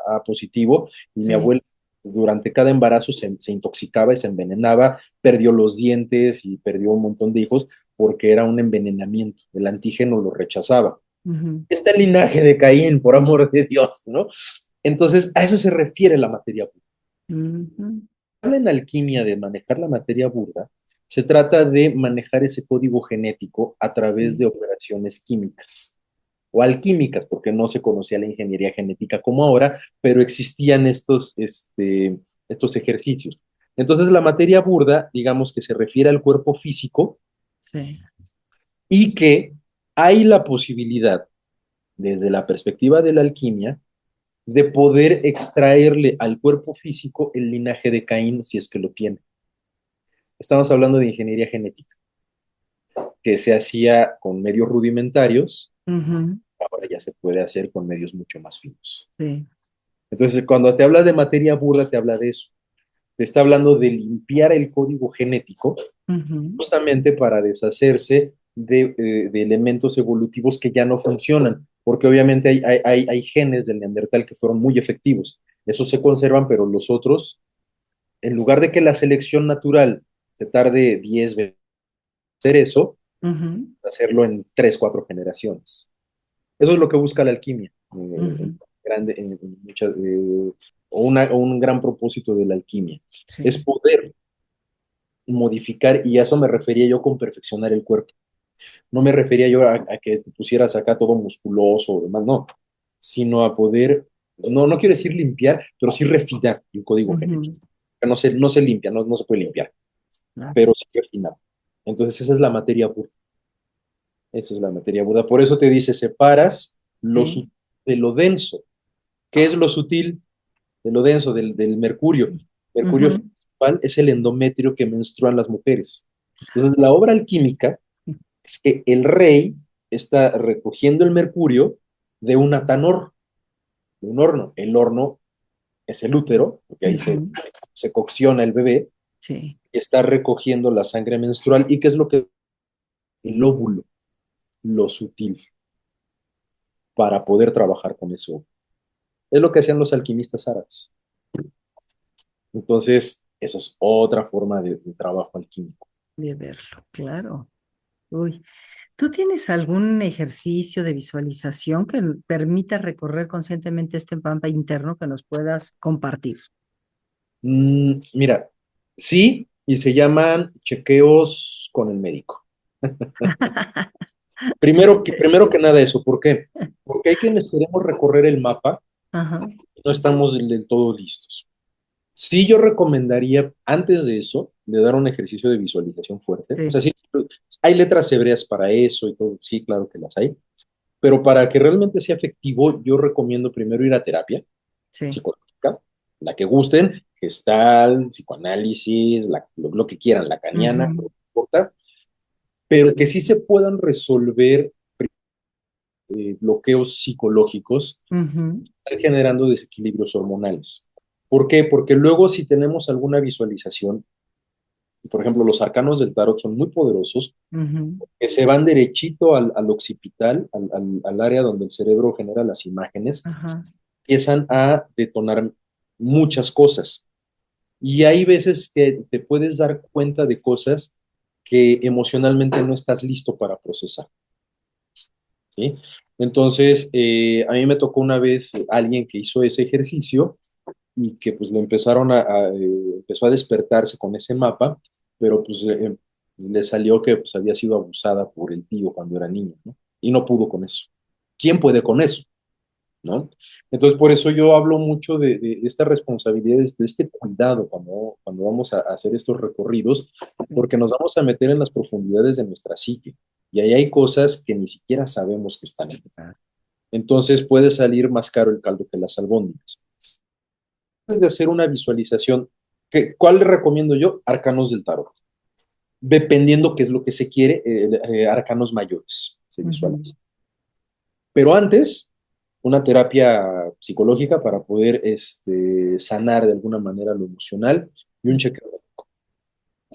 A positivo, y mi Sí. abuela durante cada embarazo se intoxicaba y se envenenaba, perdió los dientes y perdió un montón de hijos porque era un envenenamiento, el antígeno lo rechazaba. Ujú. Este linaje de Caín, por amor de Dios, ¿no? Entonces, a eso se refiere la materia burda. Ujú. Habla en alquimia de manejar la materia burda, se trata de manejar ese código genético a través Sí. de operaciones químicas o alquímicas, porque no se conocía la ingeniería genética como ahora, pero existían estos ejercicios. Entonces, la materia burda, digamos que se refiere al cuerpo físico Sí. y que hay la posibilidad, desde la perspectiva de la alquimia, de poder extraerle al cuerpo físico el linaje de Caín si es que lo tiene. Estamos hablando de ingeniería genética, que se hacía con medios rudimentarios, Ujú. ahora ya se puede hacer con medios mucho más finos. Sí. Entonces, cuando te habla de materia burda, te habla de eso. Te está hablando de limpiar el código genético Ujú. justamente para deshacerse de elementos evolutivos que ya no funcionan, porque obviamente hay genes del neandertal que fueron muy efectivos. Esos se conservan, pero los otros, en lugar de que la selección natural se tarde 10, 20 hacer eso, Ujú. hacerlo en 3, 4 generaciones. Eso es lo que busca la alquimia, Ujú. grande, en muchas. o un gran propósito de la alquimia, Sí. es poder modificar, y a eso me refería yo con perfeccionar el cuerpo. No me refería yo a que te pusieras acá todo musculoso o demás, no, sino a poder, no quiero decir limpiar, pero sí refinar el código genético. Ujú, No se limpia, no se puede limpiar, claro. pero sí refinar. Entonces esa es la materia burda. Esa es la materia burda. Por eso te dice, separas lo Sí. sutil de lo denso. ¿Qué es lo sutil de lo denso, del mercurio? Mercurio Ujú. principal es el endometrio que menstruan las mujeres. Entonces, la obra alquímica es que el rey está recogiendo el mercurio de un atanor, de un horno. El horno es el útero, porque ahí Ujú. se cocciona el bebé, Sí. y está recogiendo la sangre menstrual. ¿Y qué es lo que? El óvulo, lo sutil, para poder trabajar con eso. Es lo que hacían los alquimistas árabes. Entonces, esa es otra forma de trabajo alquímico. De verlo, claro. Uy. ¿Tú tienes algún ejercicio de visualización que permita recorrer conscientemente este mapa interno que nos puedas compartir? Mira, sí, y se llaman chequeos con el médico. Primero que nada eso, ¿por qué? Porque hay quienes queremos recorrer el mapa Ajá, y no estamos del todo listos. Sí, yo recomendaría, antes de eso, de dar un ejercicio de visualización fuerte. O sea, sí, sí, hay letras hebreas para eso y todo, sí, claro que las hay, pero para que realmente sea efectivo, yo recomiendo primero ir a terapia sí. psicológica, la que gusten, gestal, psicoanálisis, lo que quieran, lacaniana, no Ujú, importa, pero que sí se puedan resolver bloqueos psicológicos, ujú, están generando desequilibrios hormonales. ¿Por qué? Porque luego si tenemos alguna visualización, por ejemplo, los arcanos del tarot son muy poderosos, ujú. que se van derechito al occipital, al área donde el cerebro genera las imágenes, Ajá. empiezan a detonar muchas cosas. Y hay veces que te puedes dar cuenta de cosas que emocionalmente no estás listo para procesar. ¿Sí? Entonces, a mí me tocó una vez alguien que hizo ese ejercicio y que pues lo empezaron empezó a despertarse con ese mapa, pero pues le salió que pues había sido abusada por el tío cuando era niño, ¿no? Y no pudo con eso. ¿Quién puede con eso? ¿No? Entonces, por eso yo hablo mucho de estas responsabilidades, de este cuidado cuando vamos a hacer estos recorridos, porque nos vamos a meter en las profundidades de nuestra psique y ahí hay cosas que ni siquiera sabemos que están ahí. Entonces puede salir más caro el caldo que las albóndigas. Antes de hacer una visualización, ¿cuál le recomiendo yo? Arcanos del tarot. Dependiendo qué es lo que se quiere, arcanos mayores se Ujú, visualiza. Pero antes, una terapia psicológica para poder sanar de alguna manera lo emocional y un chequeo médico.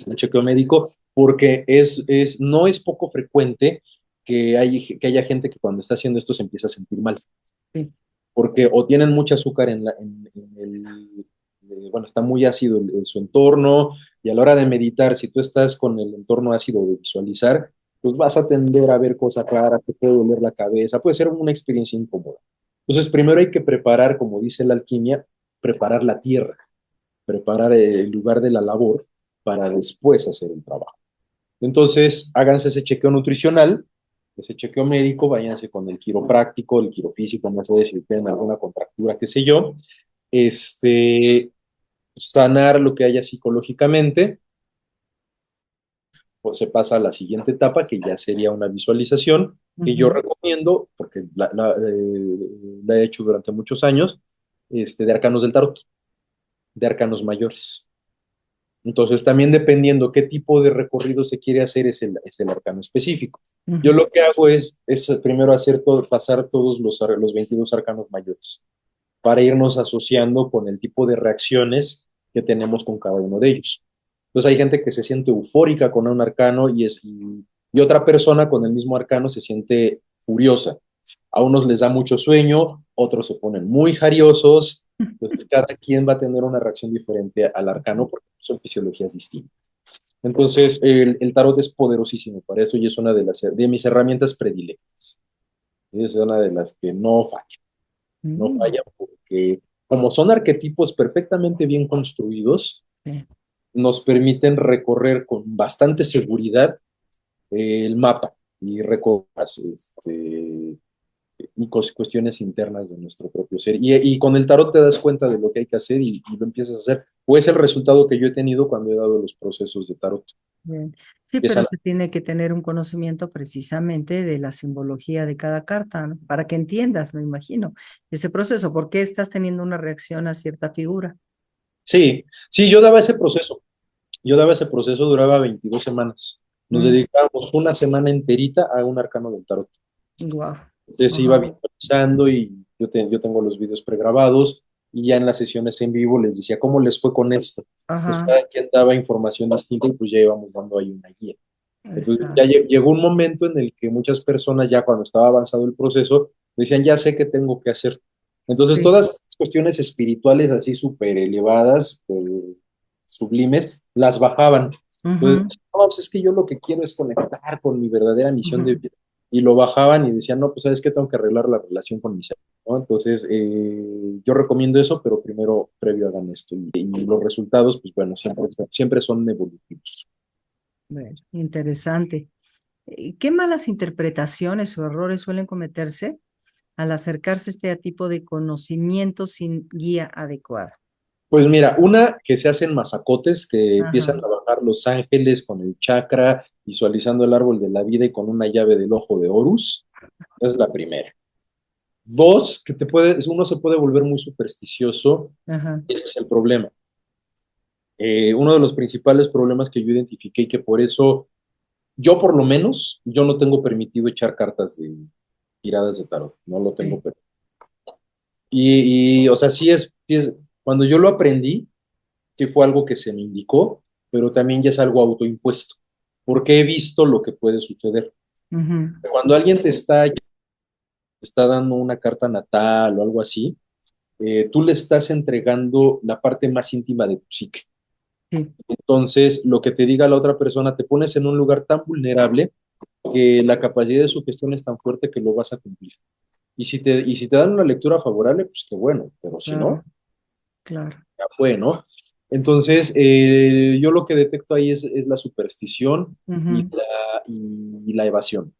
Un chequeo médico porque no es poco frecuente que haya gente que cuando está haciendo esto se empieza a sentir mal, sí. porque o tienen mucho azúcar bueno, está muy ácido su entorno, y a la hora de meditar, si tú estás con el entorno ácido de visualizar, pues vas a tender a ver cosas raras, te puede doler la cabeza, puede ser una experiencia incómoda. Entonces, primero hay que preparar, como dice la alquimia, preparar la tierra, preparar el lugar de la labor para después hacer el trabajo. Entonces, háganse ese chequeo nutricional, ese chequeo médico, váyanse con el quiropráctico, el quirofísico, no sé si tienen alguna contractura, qué sé yo, sanar lo que haya psicológicamente, pues se pasa a la siguiente etapa, que ya sería una visualización, que yo Ujú, recomiendo, porque la he hecho durante muchos años, de arcanos del tarot, de arcanos mayores. Entonces, también dependiendo qué tipo de recorrido se quiere hacer, es el arcano específico. Yo ujú. lo que hago es primero pasar todos los 22 arcanos mayores, para irnos asociando con el tipo de reacciones que tenemos con cada uno de ellos. Entonces hay gente que se siente eufórica con un arcano y otra persona con el mismo arcano se siente furiosa. A unos les da mucho sueño, otros se ponen muy jariosos. Entonces cada quien va a tener una reacción diferente al arcano porque son fisiologías distintas. Entonces el tarot es poderosísimo para eso y es una de mis herramientas predilectas. Es una de las que no falla, no Mm, falla porque como son arquetipos perfectamente bien construidos, Sí. nos permiten recorrer con bastante seguridad el mapa y recorrer y cuestiones internas de nuestro propio ser. Y con el tarot te das cuenta de lo que hay que hacer y lo empiezas a hacer. O es el resultado que yo he tenido cuando he dado los procesos de tarot. Bien. Sí, Es pero a se tiene que tener un conocimiento precisamente de la simbología de cada carta, ¿no? Para que entiendas, me imagino, ese proceso. ¿Por qué estás teniendo una reacción a cierta figura? Sí, sí, yo daba ese proceso. Yo daba ese proceso, duraba 22 semanas. Nos dedicábamos una semana enterita a un arcano del tarot. Wow. Entonces se iba Ajá. visualizando y yo tengo los videos pregrabados y ya en las sesiones en vivo les decía cómo les fue con esto. Pues Ajá. cada quien daba información distinta y pues ya íbamos dando ahí una guía. Entonces ya Exacto. llegó un momento en el que muchas personas ya cuando estaba avanzado el proceso decían ya sé qué tengo que hacer. Entonces Sí. todas estas cuestiones espirituales así súper elevadas, sublimes, las bajaban. Entonces, Ujú, no, pues es que yo lo que quiero es conectar con mi verdadera misión de ujú. vida y lo bajaban y decían, no, pues sabes que tengo que arreglar la relación con mi ser, ¿no? Entonces, yo recomiendo eso, pero primero, previo hagan esto. Y los resultados, pues bueno, siempre son evolutivos. Bueno, interesante. ¿Qué malas interpretaciones o errores suelen cometerse al acercarse a este tipo de conocimiento sin guía adecuada? Pues mira, una que se hacen masacotes, que empiezan Ajá. a bajar los ángeles con el chakra, visualizando el árbol de la vida y con una llave del ojo de Horus, esa es la primera. Dos, uno se puede volver muy supersticioso, Ajá. ese es el problema. Uno de los principales problemas que yo identifiqué y que por eso yo por lo menos, yo no tengo permitido echar cartas de tiradas de tarot, no lo tengo Sí. permitido. O sea, cuando yo lo aprendí, sí fue algo que se me indicó, pero también ya es algo autoimpuesto, porque he visto lo que puede suceder. Ujú. Cuando alguien está dando una carta natal o algo así, tú le estás entregando la parte más íntima de tu psique. Sí. Entonces, lo que te diga la otra persona, te pones en un lugar tan vulnerable que la capacidad de sugestión es tan fuerte que lo vas a cumplir. Y si te dan una lectura favorable, pues qué bueno, pero si Claro, no, claro. ya fue, ¿no? Entonces, yo lo que detecto ahí es la superstición y Ujú. la evasión.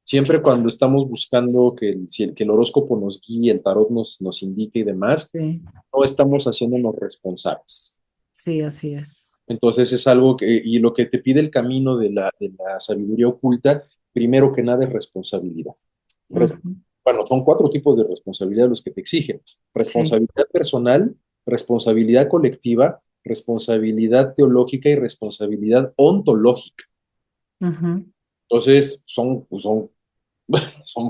Siempre cuando estamos buscando que el horóscopo nos guíe, el tarot nos indique y demás, Sí, no estamos haciéndonos responsables. sí, así es. Entonces es algo y lo que te pide el camino de la sabiduría oculta, primero que nada es responsabilidad. Res- Ujú. bueno, son 4 tipos de responsabilidad los que te exigen. Sí. Responsabilidad personal, responsabilidad colectiva, responsabilidad teológica y responsabilidad ontológica. Ujú. Entonces son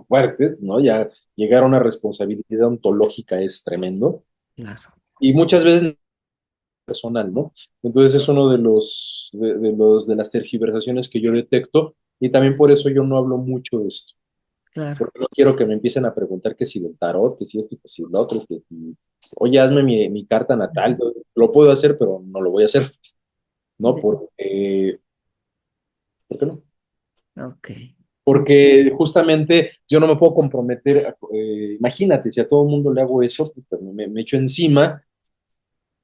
fuertes, ¿no? Ya llegar a una responsabilidad ontológica es tremendo. Claro. Y muchas veces personal, ¿no? Entonces es uno de las tergiversaciones que yo detecto y también por eso yo no hablo mucho de esto, Claro. porque no quiero que me empiecen a preguntar que si del tarot, que si esto, que si lo otro, que si, oye, hazme mi carta natal, lo puedo hacer, pero no lo voy a hacer, ¿no? De- ¿Por qué no? Ok. Ok. Porque justamente yo no me puedo comprometer, imagínate, si a todo el mundo le hago eso, pues, me echo encima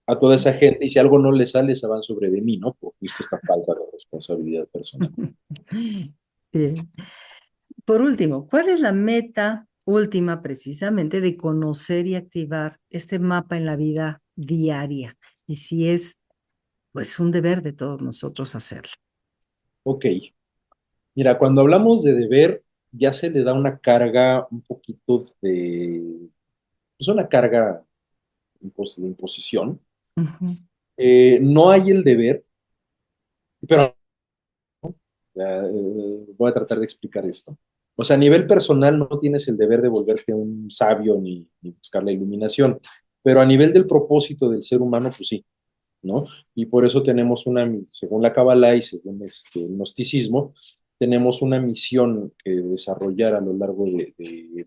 a toda esa gente y si algo no le sale, se van sobre de mí, ¿no? Por justo esta falta de responsabilidad personal. Bien. Por último, ¿cuál es la meta última precisamente de conocer y activar este mapa en la vida diaria? Y si es, pues, un deber de todos nosotros hacerlo. Ok, mira, cuando hablamos de deber, ya se le da una carga un poquito pues una carga de imposición. Ujú. No hay el deber, pero voy a tratar de explicar esto. O sea, a nivel personal no tienes el deber de volverte un sabio ni buscar la iluminación, pero a nivel del propósito del ser humano, pues sí, ¿no? Y por eso tenemos según la Kabbalah y según el gnosticismo, tenemos una misión que desarrollar a lo largo de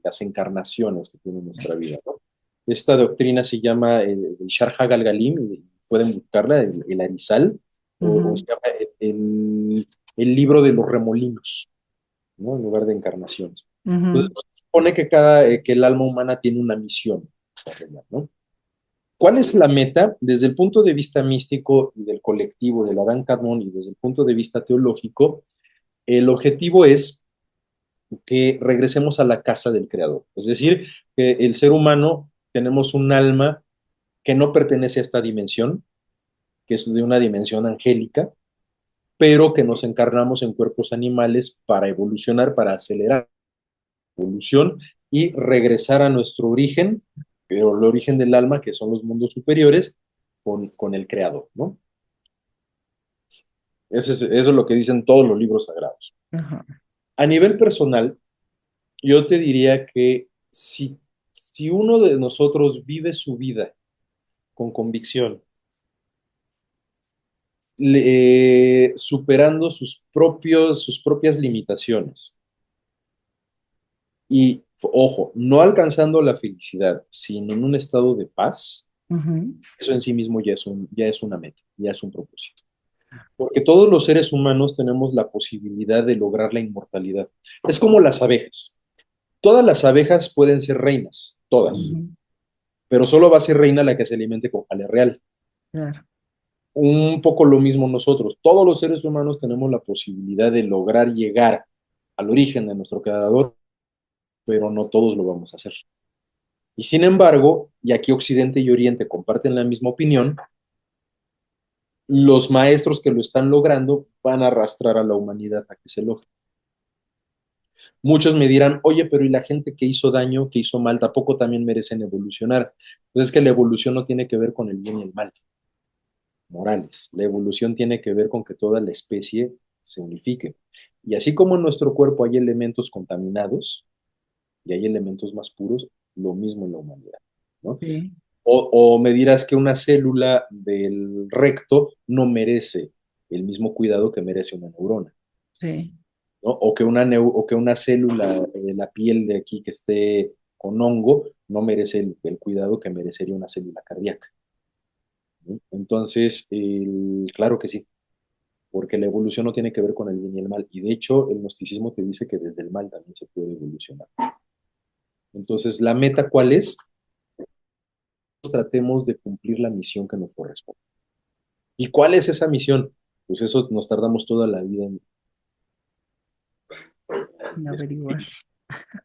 las encarnaciones que tiene nuestra vida, ¿no? Esta doctrina se llama el Shar Hagal y pueden buscarla, el Arizal, o se Ujú. llama el libro de los remolinos, ¿no? En lugar de encarnaciones. Entonces, Ujú. se supone que el alma humana tiene una misión, ¿no? ¿Cuál es la meta? Desde el punto de vista místico y del colectivo del Adán Kadmon y desde el punto de vista teológico, el objetivo es que regresemos a la casa del Creador. Es decir, que el ser humano tenemos un alma que no pertenece a esta dimensión, que es de una dimensión angélica, pero que nos encarnamos en cuerpos animales para evolucionar, para acelerar la evolución y regresar a nuestro origen, pero el origen del alma, que son los mundos superiores, con el Creador, ¿no? Eso es lo que dicen todos los libros sagrados. Ajá. A nivel personal, yo te diría que si uno de nosotros vive su vida con convicción, superando sus propias limitaciones y, ojo, no alcanzando la felicidad, sino en un estado de paz, Ujú. eso en sí mismo ya es una meta, ya es un propósito. Porque todos los seres humanos tenemos la posibilidad de lograr la inmortalidad. Es como las abejas. Todas las abejas pueden ser reinas, todas, Ujú. pero solo va a ser reina la que se alimente con jalea real. Claro. Un poco lo mismo nosotros. Todos los seres humanos tenemos la posibilidad de lograr llegar al origen de nuestro creador, pero no todos lo vamos a hacer. Y sin embargo, y aquí Occidente y Oriente comparten la misma opinión, los maestros que lo están logrando van a arrastrar a la humanidad a que se logre. Muchos me dirán, oye, pero ¿y la gente que hizo daño, que hizo mal, tampoco también merecen evolucionar? Pues es que la evolución no tiene que ver con el bien y el mal, morales. La evolución tiene que ver con que toda la especie se unifique. Y así como en nuestro cuerpo hay elementos contaminados y hay elementos más puros, lo mismo en la humanidad, ¿no? Sí, O me dirás que una célula del recto no merece el mismo cuidado que merece una neurona, sí. ¿no? O que una célula de la piel de aquí que esté con hongo no merece el cuidado que merecería una célula cardíaca, ¿no? Entonces, claro que sí, porque la evolución no tiene que ver con el bien y el mal. Y de hecho, el gnosticismo te dice que desde el mal también se puede evolucionar. Entonces, ¿la meta cuál es? Tratemos de cumplir la misión que nos corresponde. ¿Y cuál es esa misión? Pues eso nos tardamos toda la vida en En averiguar. descubrir.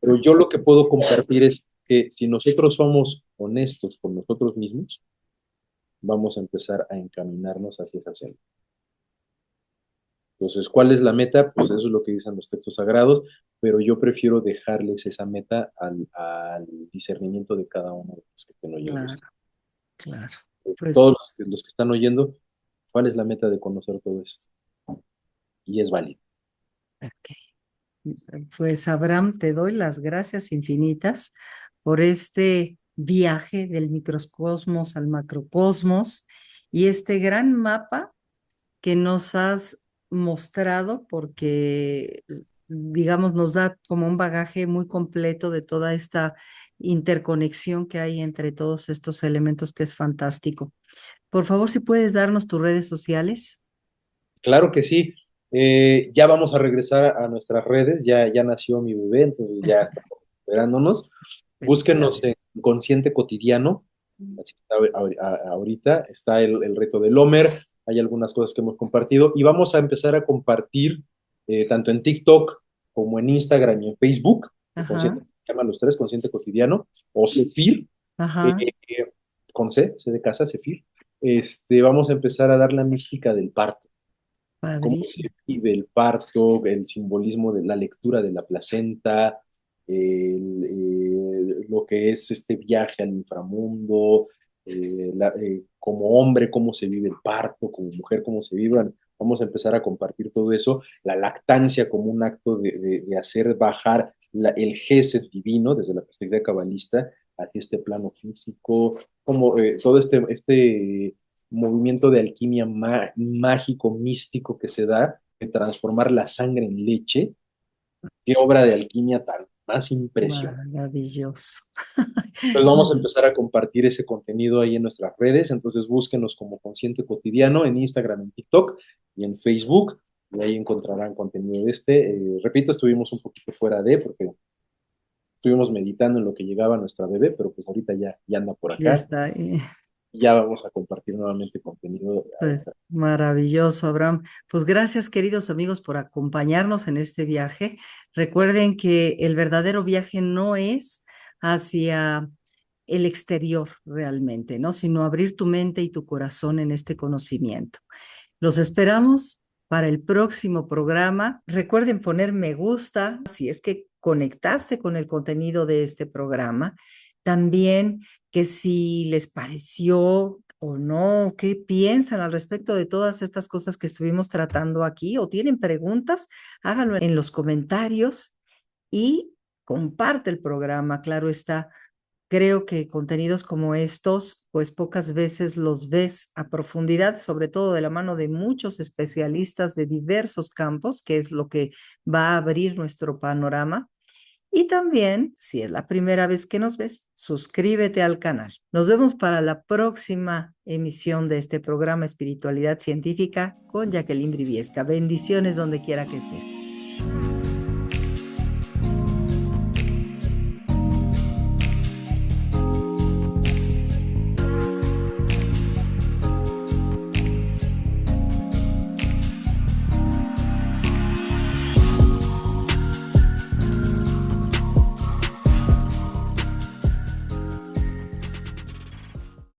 Pero yo lo que puedo compartir es que si nosotros somos honestos con nosotros mismos, vamos a empezar a encaminarnos hacia esa senda. Entonces, ¿cuál es la meta? Pues eso es lo que dicen los textos sagrados, pero yo prefiero dejarles esa meta al discernimiento de cada uno de los que estén oyendo Claro, esto. claro. Pues, Todos los que están oyendo, ¿cuál es la meta de conocer todo esto? Y es válido. ok. Pues Abraham, te doy las gracias infinitas por este viaje del microcosmos al macrocosmos y este gran mapa que nos has mostrado porque, digamos, nos da como un bagaje muy completo de toda esta interconexión que hay entre todos estos elementos que es fantástico. Por favor, si puedes darnos tus redes sociales. Claro que sí. Ya vamos a regresar a nuestras redes, ya nació mi bebé, entonces ya estamos esperándonos. Búsquenos en Felicidades. Consciente Cotidiano, así está ahorita, está el reto del Homer, hay algunas cosas que hemos compartido y vamos a empezar a compartir tanto en TikTok como en Instagram y en Facebook, Ajá, Consciente, se llaman los tres, Consciente Cotidiano, o Cefir, eh, ajá, con C de casa, Cefir. Vamos a empezar a dar la mística del parto, cómo se padrísimo. vive el parto, el simbolismo de la lectura de la placenta, lo que es este viaje al inframundo, como hombre, cómo se vive el parto, como mujer, cómo se vive. Vamos a empezar a compartir todo eso, la lactancia como un acto de hacer bajar el gesed divino desde la perspectiva cabalista hacia este plano físico, como todo este movimiento de alquimia mágico, místico que se da, de transformar la sangre en leche. Qué obra de alquimia tan más impresionante. Maravilloso. Pues vamos a empezar a compartir ese contenido ahí en nuestras redes, entonces búsquenos como Consciente Cotidiano en Instagram, en TikTok y en Facebook, y ahí encontrarán contenido de este. Repito, estuvimos un poquito fuera porque estuvimos meditando en lo que llegaba a nuestra bebé, pero pues ahorita ya anda por Ya acá. está. y ya vamos a compartir nuevamente contenido. Pues maravilloso, Abraham. Pues gracias, queridos amigos, por acompañarnos en este viaje. Recuerden que el verdadero viaje no es hacia el exterior realmente, ¿no? Sino abrir tu mente y tu corazón en este conocimiento. Los esperamos para el próximo programa. Recuerden poner me gusta si es que conectaste con el contenido de este programa. También que si les pareció o no, qué piensan al respecto de todas estas cosas que estuvimos tratando aquí o tienen preguntas, háganlo en los comentarios y comparte el programa, claro está. Creo que contenidos como estos, pues pocas veces los ves a profundidad, sobre todo de la mano de muchos especialistas de diversos campos, que es lo que va a abrir nuestro panorama. Y también, si es la primera vez que nos ves, suscríbete al canal. Nos vemos para la próxima emisión de este programa Espiritualidad Científica con Jacqueline Briviesca. Bendiciones donde quiera que estés.